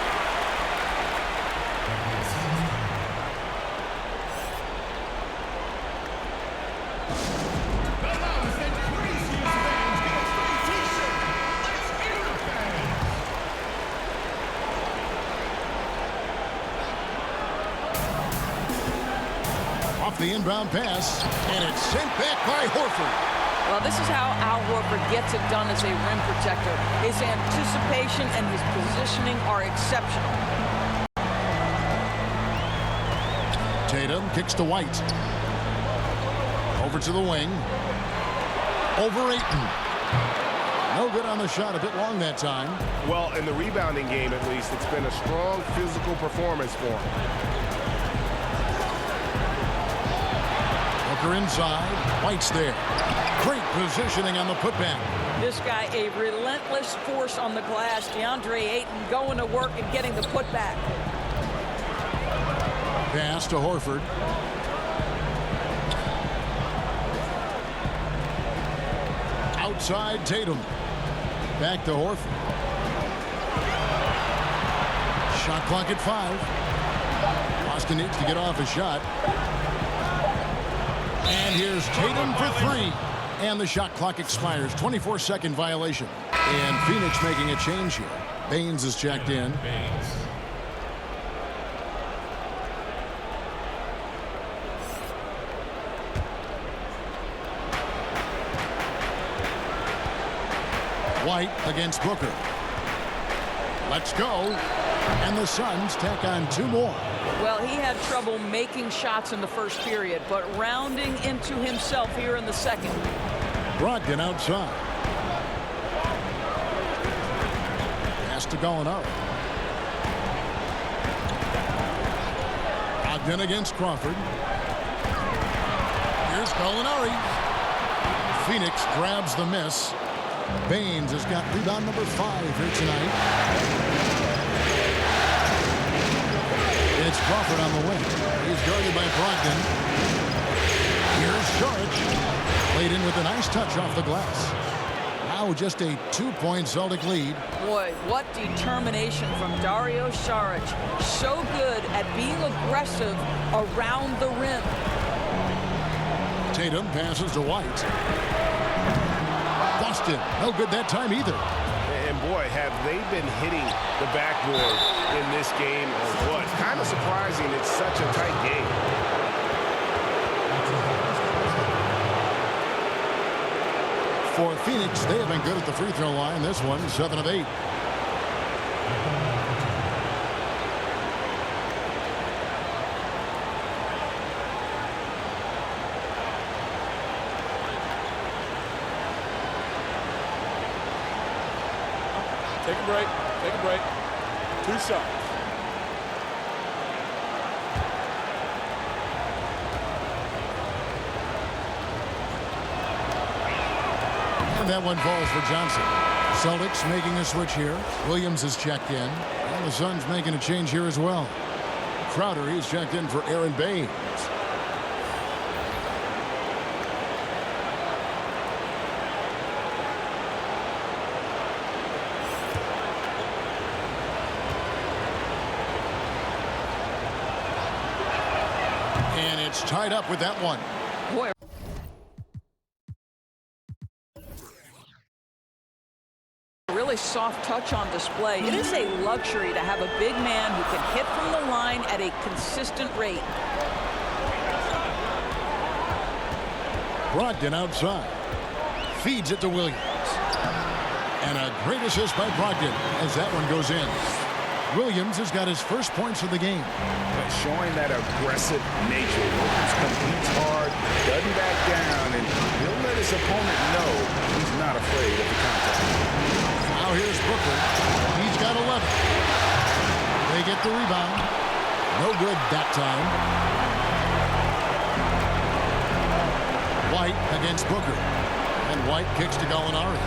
Off the inbound pass, and it's sent back by Horford. Well, this is how Al Horford gets it done as a rim protector. His anticipation and his positioning are exceptional. Tatum kicks to White. Over to the wing. Over Ayton. No good on the shot. A bit long that time. Well, in the rebounding game, at least, it's been a strong physical performance for him. Booker inside. White's there. Great positioning on the putback. This guy, a relentless force on the glass. DeAndre Ayton going to work and getting the putback. Pass to Horford. Outside Tatum. Back to Horford. Shot clock at 5. Boston needs to get off a shot. And here's Tatum for 3. And the shot clock expires. 24-second violation. And Phoenix making a change here. Baines is checked in. White against Booker. Let's go. And the Suns tack on 2 more. Well, he had trouble making shots in the first period, but rounding into himself here in the second. Brogdon outside. Pass to Gallinari. Brogdon against Crawford. Here's Gallinari. Phoenix grabs the miss. Baines has got rebound number 5 here tonight. It's Crawford on the wing. He's guarded by Brogdon. Here's Saric. Played in with a nice touch off the glass. Now just a 2-point Celtic lead. Boy, what determination from Dario Saric. So good at being aggressive around the rim. Tatum passes to White. Boston, no good that time either. And boy, have they been hitting the backboard in this game or what? Kind of surprising it's such a tight game. For Phoenix, they have been good at the free throw line. This one, 7 of 8. Take a break. Take a break. 2 shots. And that one falls for Johnson. Celtics making a switch here. Williams is checked in. And the Suns making a change here as well. Crowder, he's checked in for Aaron Baines. And it's tied up with that one. Boy. Really soft touch on display. It is a luxury to have a big man who can hit from the line at a consistent rate. Brogdon outside. Feeds it to Williams. And a great assist by Brogdon as that one goes in. Williams has got his first points of the game. But showing that aggressive nature. Williams competes hard, doesn't back down, and he'll let his opponent know he's not afraid of the contact. Now here's Booker. He's got 11. They get the rebound. No good that time. White against Booker. And White kicks to Gallinari.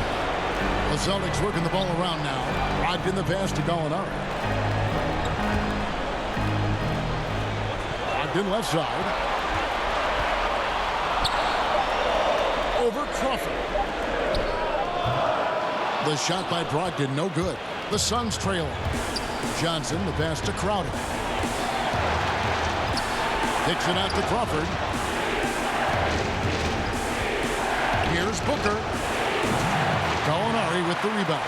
The Celtics working the ball around now. Brogdon the pass to Gallinari. Brogdon left side. Over Crawford. The shot by Brogdon, no good. The Suns trail. Johnson, the pass to Crowder. Kicks it out to Crawford. Here's Booker. Gallinari with the rebound.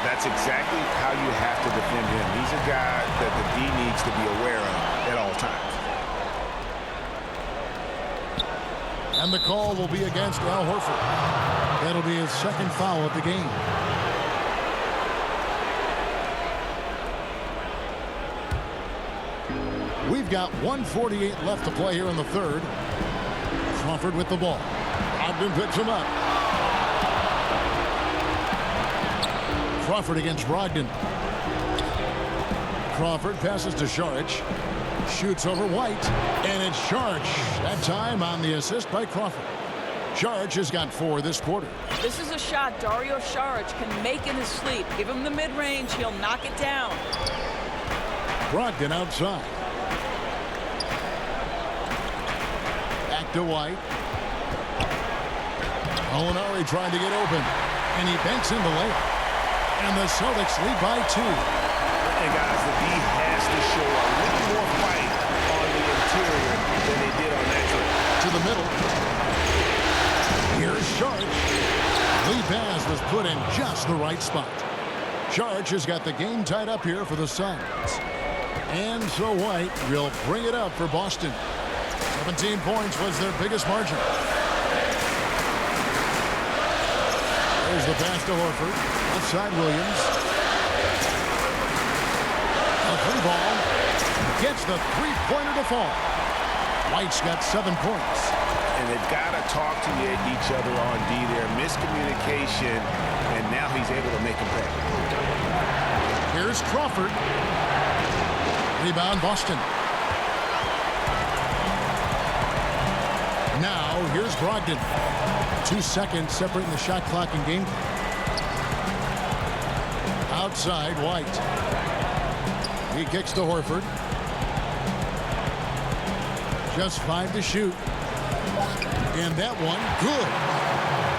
That's exactly how you have to defend him. He's a guy that the D needs to be aware of at all times. And the call will be against Al Horford. That'll be his second foul of the game. We've got 1:48 left to play here in the third. Crawford with the ball. Brogdon picks him up. Crawford against Brogdon. Crawford passes to Saric. Shoots over White. And it's Saric. That time on the assist by Crawford. Saric has got 4 this quarter. This is a shot Dario Saric can make in his sleep. Give him the mid-range, he'll knock it down. Brogdon outside. Back to White. Gallinari trying to get open. And he banks in the layup. And the Celtics lead by 2. And guys, the D has to show a little more fight on the interior than they did on that trip. To the middle. Here's Saric. Lead pass was put in just the right spot. Saric has got the game tied up here for the Suns. And so White will bring it up for Boston. 17 points was their biggest margin. There's the pass to Horford. Outside Williams. A free ball. Gets the three-pointer to fall. White's got 7 points. And they've got to talk to each other on D there. Miscommunication, and now he's able to make them pay. Here's Crawford. Rebound Boston. Now, here's Brogdon. 2 seconds separating the shot clock and game. Outside, White. He kicks to Horford. Just 5 to shoot. And that one, good.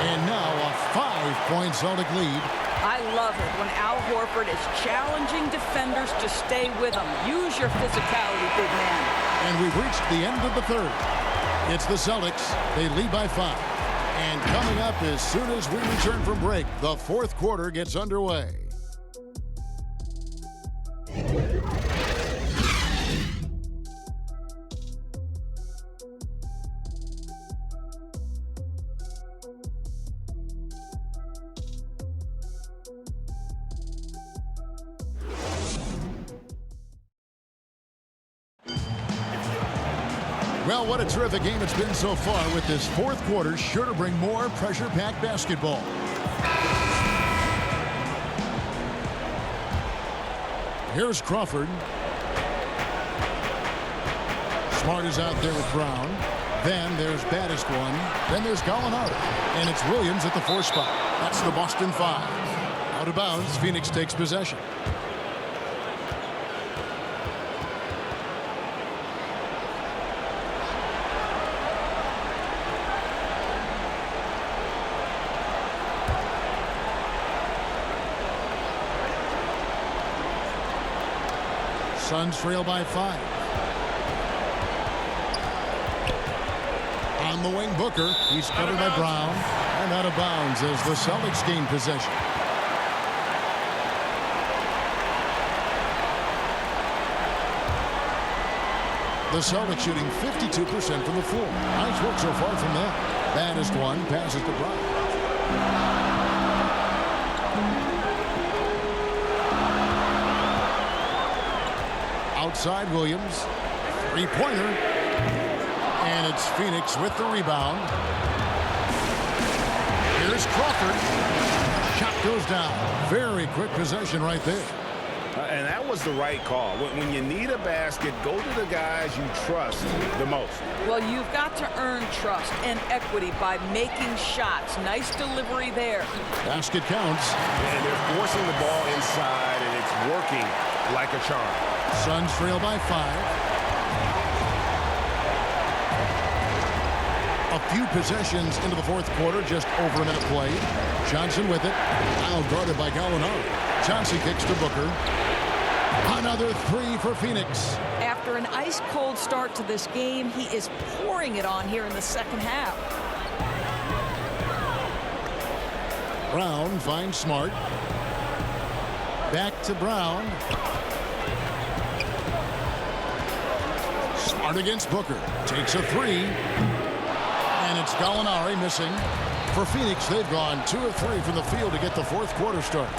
And now a 5-point Celtic lead. I love it when Al Horford is challenging defenders to stay with him. Use your physicality, big man. And we've reached the end of the third. It's the Celtics. They lead by 5. And coming up as soon as we return from break, the fourth quarter gets underway. Well, what a terrific game it's been so far, with this fourth quarter sure to bring more pressure-packed basketball. Here's Crawford. Smart is out there with Brown. Then there's Baddest one. Then there's Gallinari. And it's Williams at the 4 spot. That's the Boston 5. Out of bounds, Phoenix takes possession. Suns trail by 5. On the wing, Booker. He's covered by Brown. And out of bounds as the Celtics gain possession. The Celtics shooting 52% from the floor. Nice work so far from them. Baddest one passes to Brown. Outside Williams. Three-pointer. And it's Phoenix with the rebound. Here's Crawford. Shot goes down. Very quick possession right there. And that was the right call. When you need a basket, go to the guys you trust the most. Well, you've got to earn trust and equity by making shots. Nice delivery there. Basket counts. And they're forcing the ball inside, and it's working like a charm. Suns trail by 5. A few possessions into the fourth quarter, just over a minute played. Johnson with it. Now guarded by Gallinari. Johnson kicks to Booker. Another 3 for Phoenix. After an ice-cold start to this game, he is pouring it on here in the second half. Brown finds Smart. Back to Brown. Smart against Booker. Takes a 3. And it's Gallinari missing. For Phoenix, they've gone 2 of 3 from the field to get the fourth quarter started.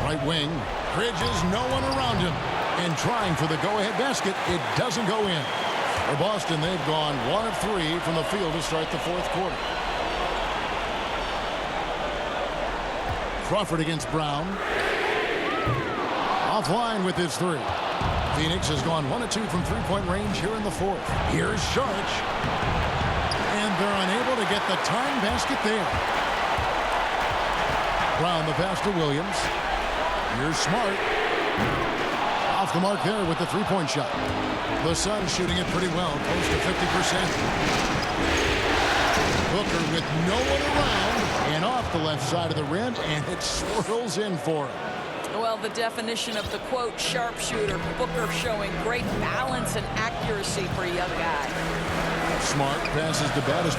Right wing. Bridges, no one around him. And trying for the go-ahead basket, it doesn't go in. For Boston, they've gone 1 of 3 from the field to start the fourth quarter. Crawford against Brown. Offline with his 3. Phoenix has gone 1 of 2 from three-point range here in the fourth. Here's Saric. And they're unable to get the time basket there. Brown the pass to Williams. Here's Smart. Off the mark there with the three-point shot. The Suns shooting it pretty well, close to 50%. Booker with no one around and off the left side of the rim, and it swirls in for him. Well, the definition of the quote sharpshooter. Booker showing great balance and accuracy for a young guy. Smart passes to Baddest.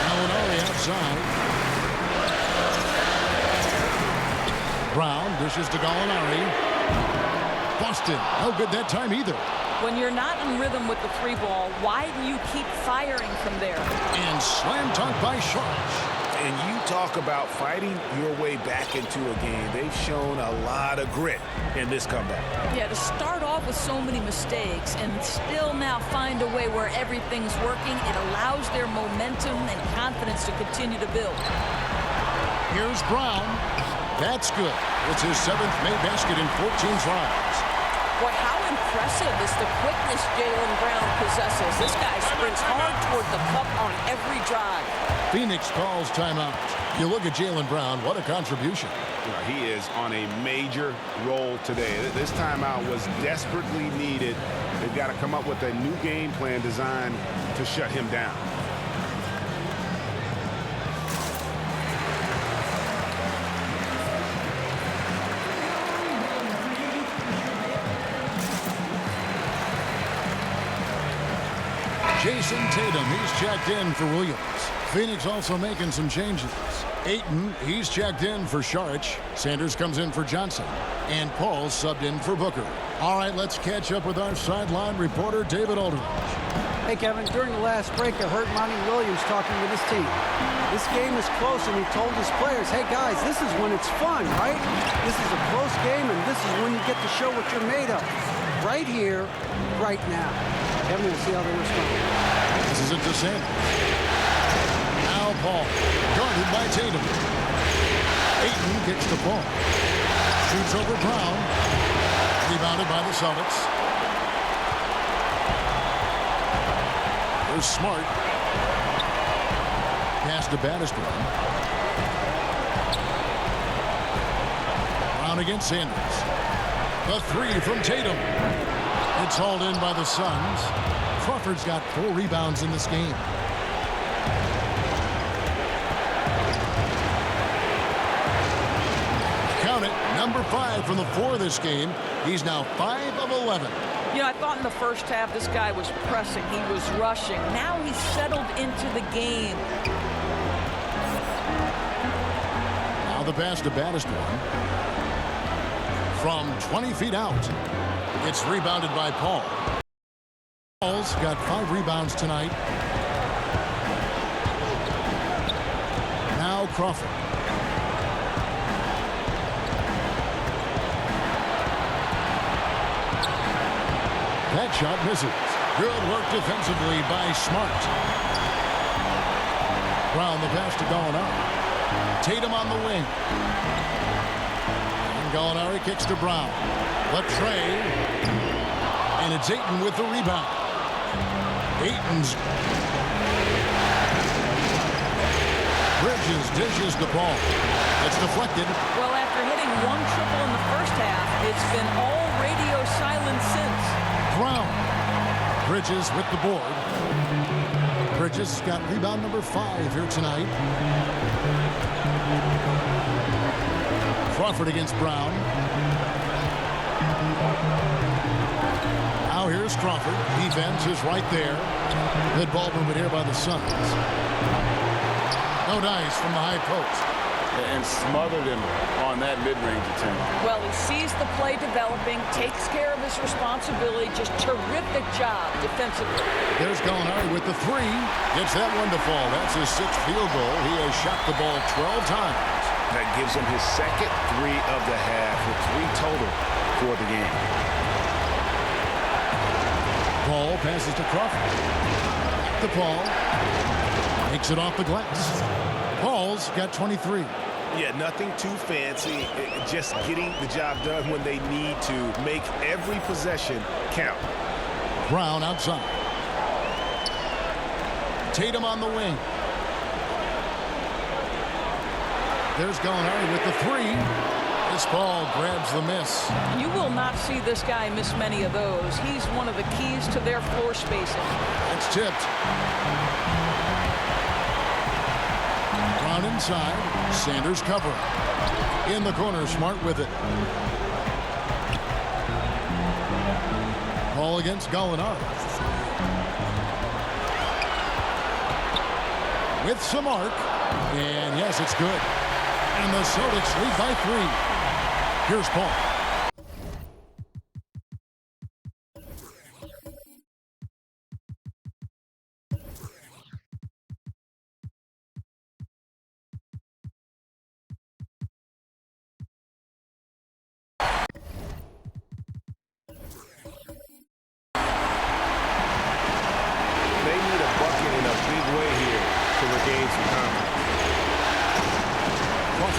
Gallinari outside. Brown dishes to Gallinari. Boston, no good that time either. When you're not in rhythm with the 3-ball, why do you keep firing from there? And slam dunk by Saric. And you talk about fighting your way back into a game. They've shown a lot of grit in this comeback. Yeah, to start off with so many mistakes and still now find a way where everything's working, it allows their momentum and confidence to continue to build. Here's Brown. That's good. It's his 7th made basket in 14 tries. Boy, how impressive impressive is the quickness Jaylen Brown possesses. This guy sprints hard toward the cup on every drive. Phoenix calls timeout. You look at Jaylen Brown, what a contribution. He is on a major role today. This timeout was desperately needed. They've got to come up with a new game plan designed to shut him down. Jason Tatum, he's checked in for Williams. Phoenix also making some changes. Ayton, he's checked in for Saric. Sanders comes in for Johnson. And Paul subbed in for Booker. All right, let's catch up with our sideline reporter, David Aldridge. Hey, Kevin, during the last break, I heard Monty Williams talking with his team. This game is close, and he told his players, hey, guys, this is when it's fun, right? This is a close game, and this is when you get to show what you're made of. Right here, right now. Kevin, we'll see how they respond. This is it to Sanders. Now Paul, guarded by Tatum. Ayton kicks to Paul. Shoots over Brown. Rebounded by the Celtics. There's Smart. Pass to Battiston. Brown against Sanders. The three from Tatum. It's hauled in by the Suns. Crawford's got 4 rebounds in this game. Count it, number 5 from the 4 this game. He's now 5 of 11. You know, I thought in the first half this guy was pressing. He was rushing. Now he's settled into the game. Now the pass to Battiston. From 20 feet out. It's rebounded by Paul. Paul's got 5 rebounds tonight. Now Crawford. That shot misses. Good work defensively by Smart. Brown the pass to Gallinari. Tatum on the wing. And Gallinari kicks to Brown. The tray. And it's Ayton with the rebound. Ayton's. Bridges dishes the ball. It's deflected. Well, after hitting 1 triple in the first half, it's been all radio silence since. Brown. Bridges with the board. Bridges has got rebound number 5 here tonight. Crawford against Brown. Now here's Crawford. Defense is right there. Good ball movement here by the Suns. No dice from the high post. And smothered him on that mid-range attempt. Well, he sees the play developing, takes care of his responsibility. Just terrific job defensively. There's Gallinari with the 3. Gets that one to fall. That's his 6th field goal. He has shot the ball 12 times. That gives him his second 3 of the half with 3 total for the game. Paul passes to Crawford. To Paul. Makes it off the glass. Paul's got 23. Yeah, nothing too fancy. Just getting the job done when they need to. Make every possession count. Brown outside. Tatum on the wing. There's Gallinari with the 3. This ball grabs the miss. You will not see this guy miss many of those. He's one of the keys to their floor spacing. It's tipped. Brown inside. Sanders cover. In the corner, Smart with it. Ball against Gallinari. With some arc. And yes, it's good. And the Celtics lead by 3. Here's Paul.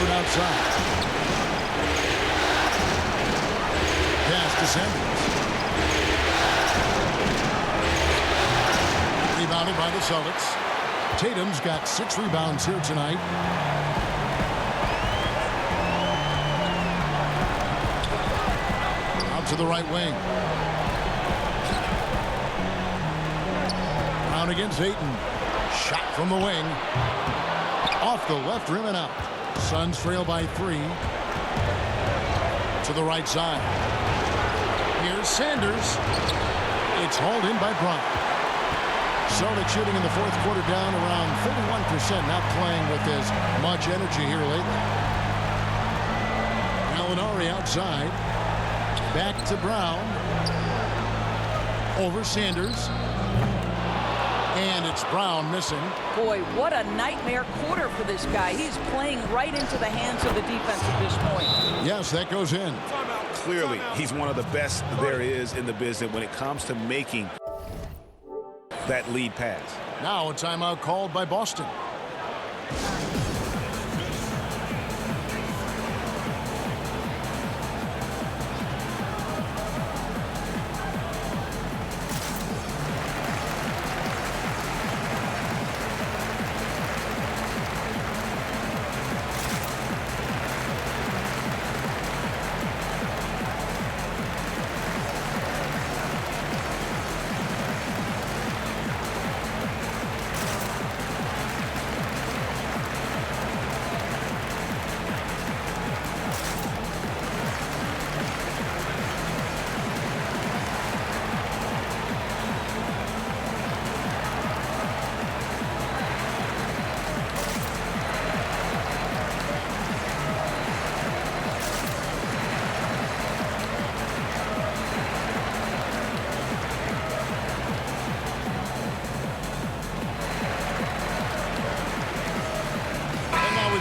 Outside. Pass to Sanders. Rebounded by the Celtics. Tatum's got 6 rebounds here tonight. Out to the right wing. Brown against Ayton. Shot from the wing. Off the left rim and out. Suns trail by 3. To the right side. Here's Sanders. It's hauled in by Bryant. Celtics shooting in the fourth quarter down around 31%, not playing with as much energy here lately. Gallinari outside. Back to Brown. Over Sanders. And it's Brown missing. Boy, what a nightmare quarter for this guy. He's playing right into the hands of the defense at this point. Yes, that goes in. Clearly, he's one of the best there is in the business when it comes to making that lead pass. Now a timeout called by Boston.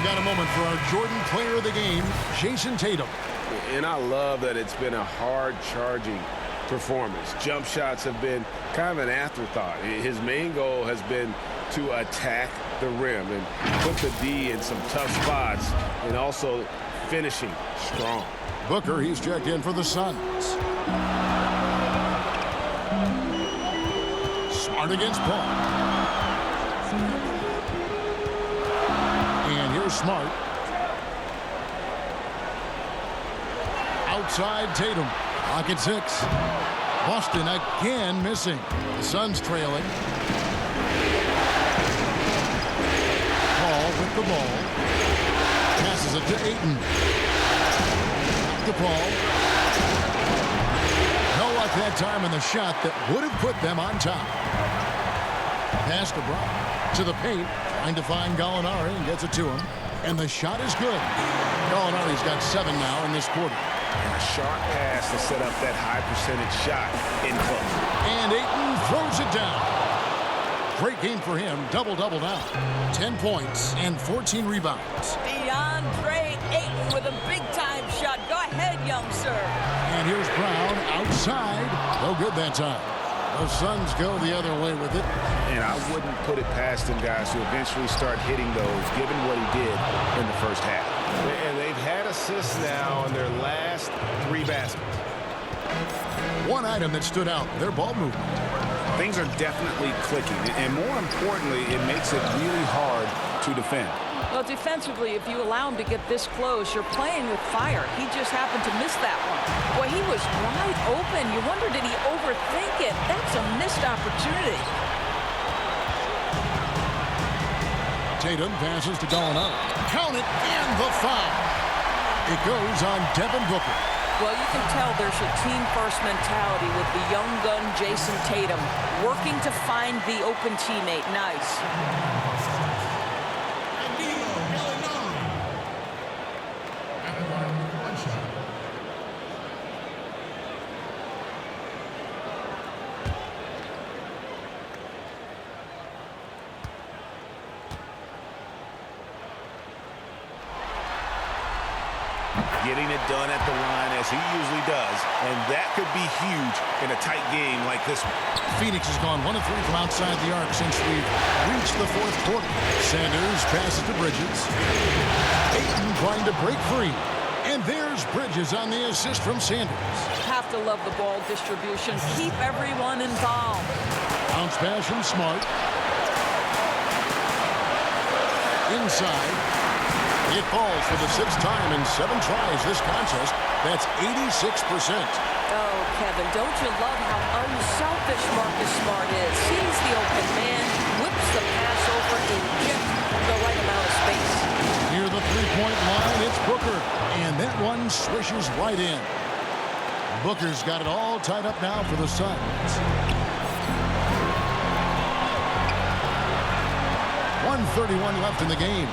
Got a moment for our Jordan player of the game, Jason Tatum. And I love that it's been a hard-charging performance. Jump shots have been kind of an afterthought. His main goal has been to attack the rim and put the D in some tough spots and also finishing strong. Booker, he's checked in for the Suns. Smart against Paul. Smart. Outside Tatum. Lock at 6. Boston again missing. The Suns trailing. Paul with the ball. Passes it to Ayton. To Paul. No luck that time in the shot that would have put them on top. Pass to Brown. To the paint. Trying to find Gallinari and gets it to him. And the shot is good. Gallinari's got 7 now in this quarter. And a sharp pass to set up that high percentage shot in close. And Ayton throws it down. Great game for him. Double-double now. 10 points and 14 rebounds. DeAndre Ayton with a big-time shot. Go ahead, young sir. And here's Brown outside. No good that time. The Suns go the other way with it. And I wouldn't put it past them guys to eventually start hitting those, given what he did in the first half. And they've had assists now on their last 3 baskets. One item that stood out, their ball movement. Things are definitely clicking. And more importantly, it makes it really hard to defend. Well, defensively, if you allow him to get this close, you're playing with fire. He just happened to miss that one. Boy, he was wide open. You wonder, did he overthink it? That's a missed opportunity. Tatum passes to Gallinari. Count it, and the foul. It goes on Devin Booker. Well, you can tell there's a team-first mentality with the young gun Jason Tatum working to find the open teammate. Nice. Getting it done at the line as he usually does, and that could be huge in a tight game like this one. Phoenix has gone 1 of 3 from outside the arc since we've reached the fourth quarter. Sanders passes to Bridges. Ayton trying to break free. And there's Bridges on the assist from Sanders. Have to love the ball distribution. Keep everyone involved. Bounce pass from Smart. Inside. It falls for the 6th time in 7 tries this contest. That's 86%. Oh, Kevin, don't you love how unselfish Marcus Smart is? Sees the open man, whips the pass over in just the right amount of space. Near the three-point line, it's Booker. And that one swishes right in. Booker's got it all tied up now for the Suns. 1:31 left in the game.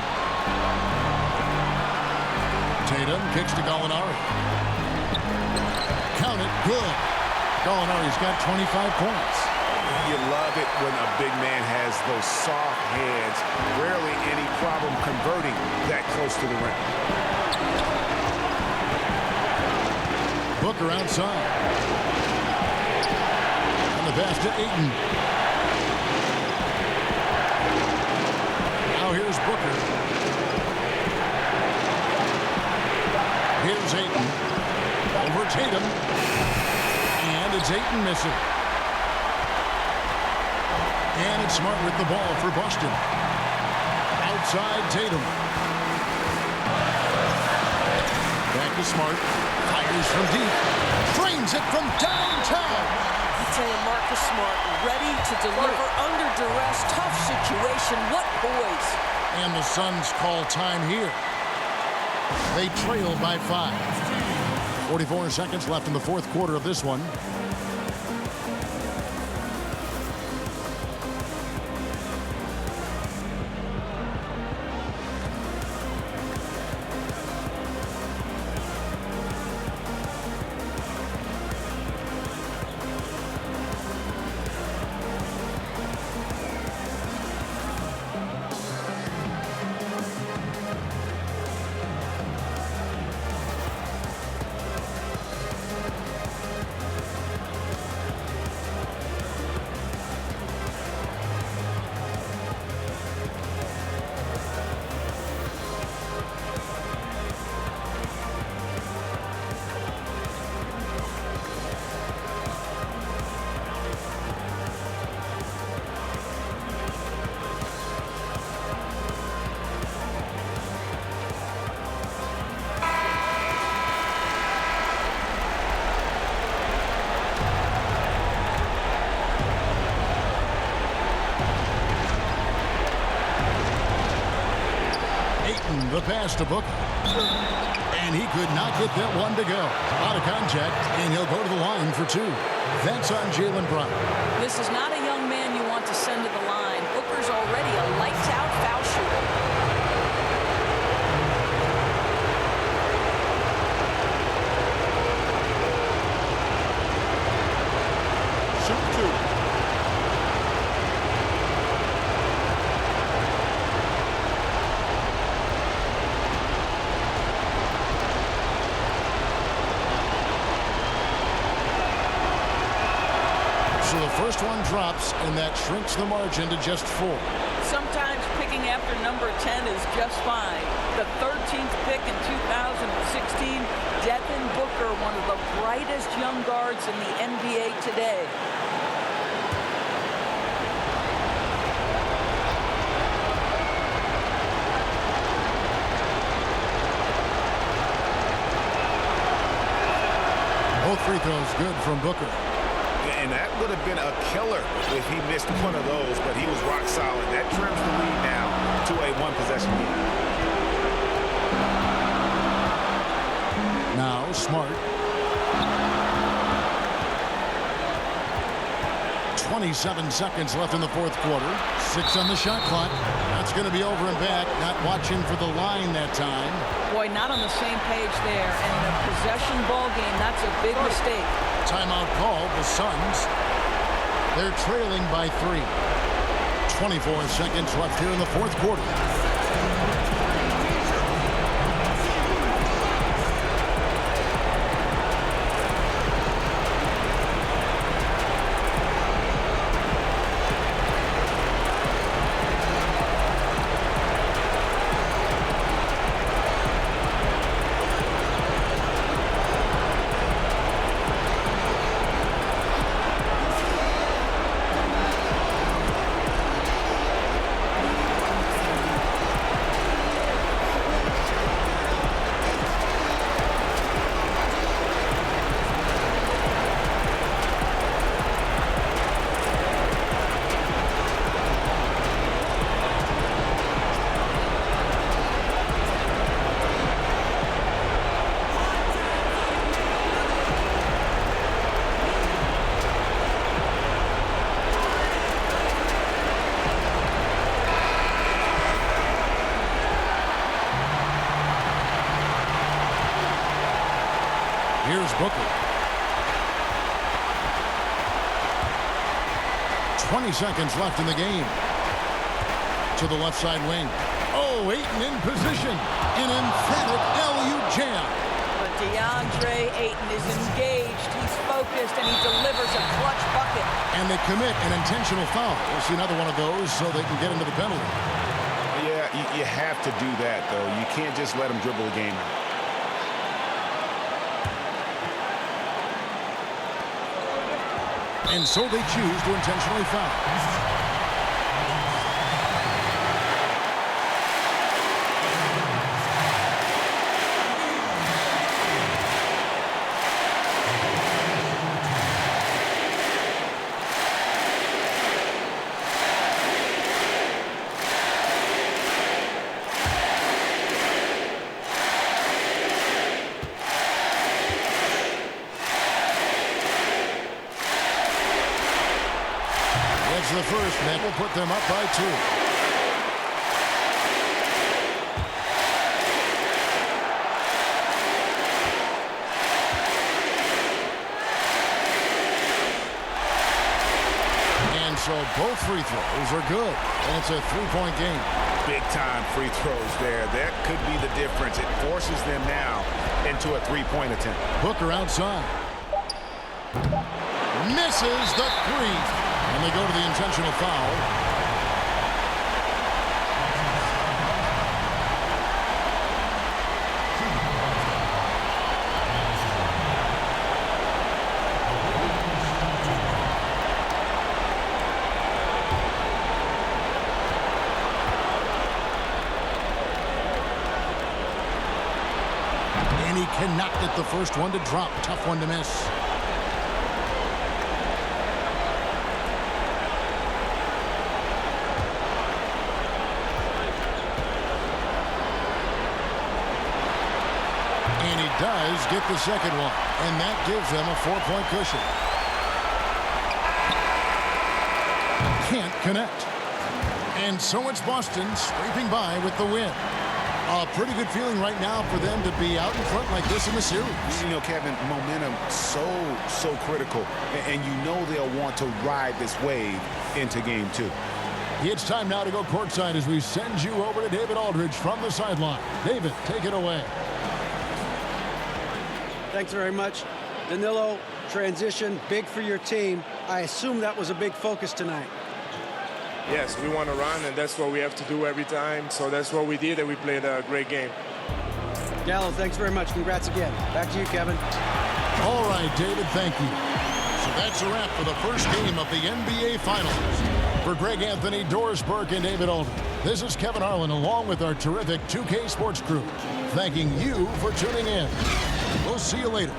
Tatum kicks to Gallinari. Count it, good. Gallinari's got 25 points. You love it when a big man has those soft hands. Rarely any problem converting that close to the rim. Booker outside. And the pass to Ayton. Now here's Booker. Here's Ayton. Over Tatum. And it's Ayton missing. And it's Smart with the ball for Boston. Outside Tatum. Back to Smart. Fires from deep. Drains it from downtown. I tell you, Marcus Smart ready to deliver under duress. Tough situation. What poise. And the Suns call time here. They trail by 5. 44 seconds left in the 4th quarter of this one. The pass to Booker. And he could not get that one to go. Out of contact, and he'll go to the line for 2. That's on Jaylen Brown. This is not a young man you want to send to the line. Booker's already a lights-out foul shooter. Shoot 2. So the first one drops, and that shrinks the margin to just 4. Sometimes picking after number 10 is just fine. The 13th pick in 2016, Devin Booker, one of the brightest young guards in the NBA today. Both free throws good from Booker. And that would have been a killer if he missed one of those, but he was rock solid. That trims the lead now to a 1-possession lead. Now Smart. 27 seconds left in the 4th quarter. 6 on the shot clock. That's going to be over and back. Not watching for the line that time. Boy, not on the same page there. And in a possession ball game, that's a big mistake. Timeout called. The Suns. They're trailing by 3. 24 seconds left here in the 4th quarter. Here's Booker. 20 seconds left in the game. To the left side wing. Oh, Ayton in position. An emphatic LU jam. But DeAndre Ayton is engaged. He's focused, and he delivers a clutch bucket. And they commit an intentional foul. We'll see another one of those so they can get into the penalty. Yeah, you have to do that, though. You can't just let them dribble the game out. And so they choose to intentionally foul. The first net will put them up by 2. And so both free throws are good, and it's a 3-point game. Big time free throws there. That could be the difference. It forces them now into a 3-point attempt. Booker outside. Misses the 3. And they go to the intentional foul. And he cannot get the first one to drop. Tough one to miss. Does get the second one, and that gives them a 4-point cushion. Can't connect. And so it's Boston scraping by with the win. A pretty good feeling right now for them to be out in front like this in the series. You know, Kevin, momentum so critical, and you know they'll want to ride this wave into game 2. It's time now to go courtside as we send you over to David Aldridge from the sideline. David, take it away. Thanks very much. Danilo, transition, big for your team. I assume that was a big focus tonight. Yes, we want to run, and that's what we have to do every time. So that's what we did, and we played a great game. Gallo, thanks very much. Congrats again. Back to you, Kevin. All right, David, thank you. So that's a wrap for the first game of the NBA Finals. For Greg Anthony, Doris Burke, and David Aldridge, this is Kevin Harlan along with our terrific 2K Sports crew, thanking you for tuning in. We'll see you later.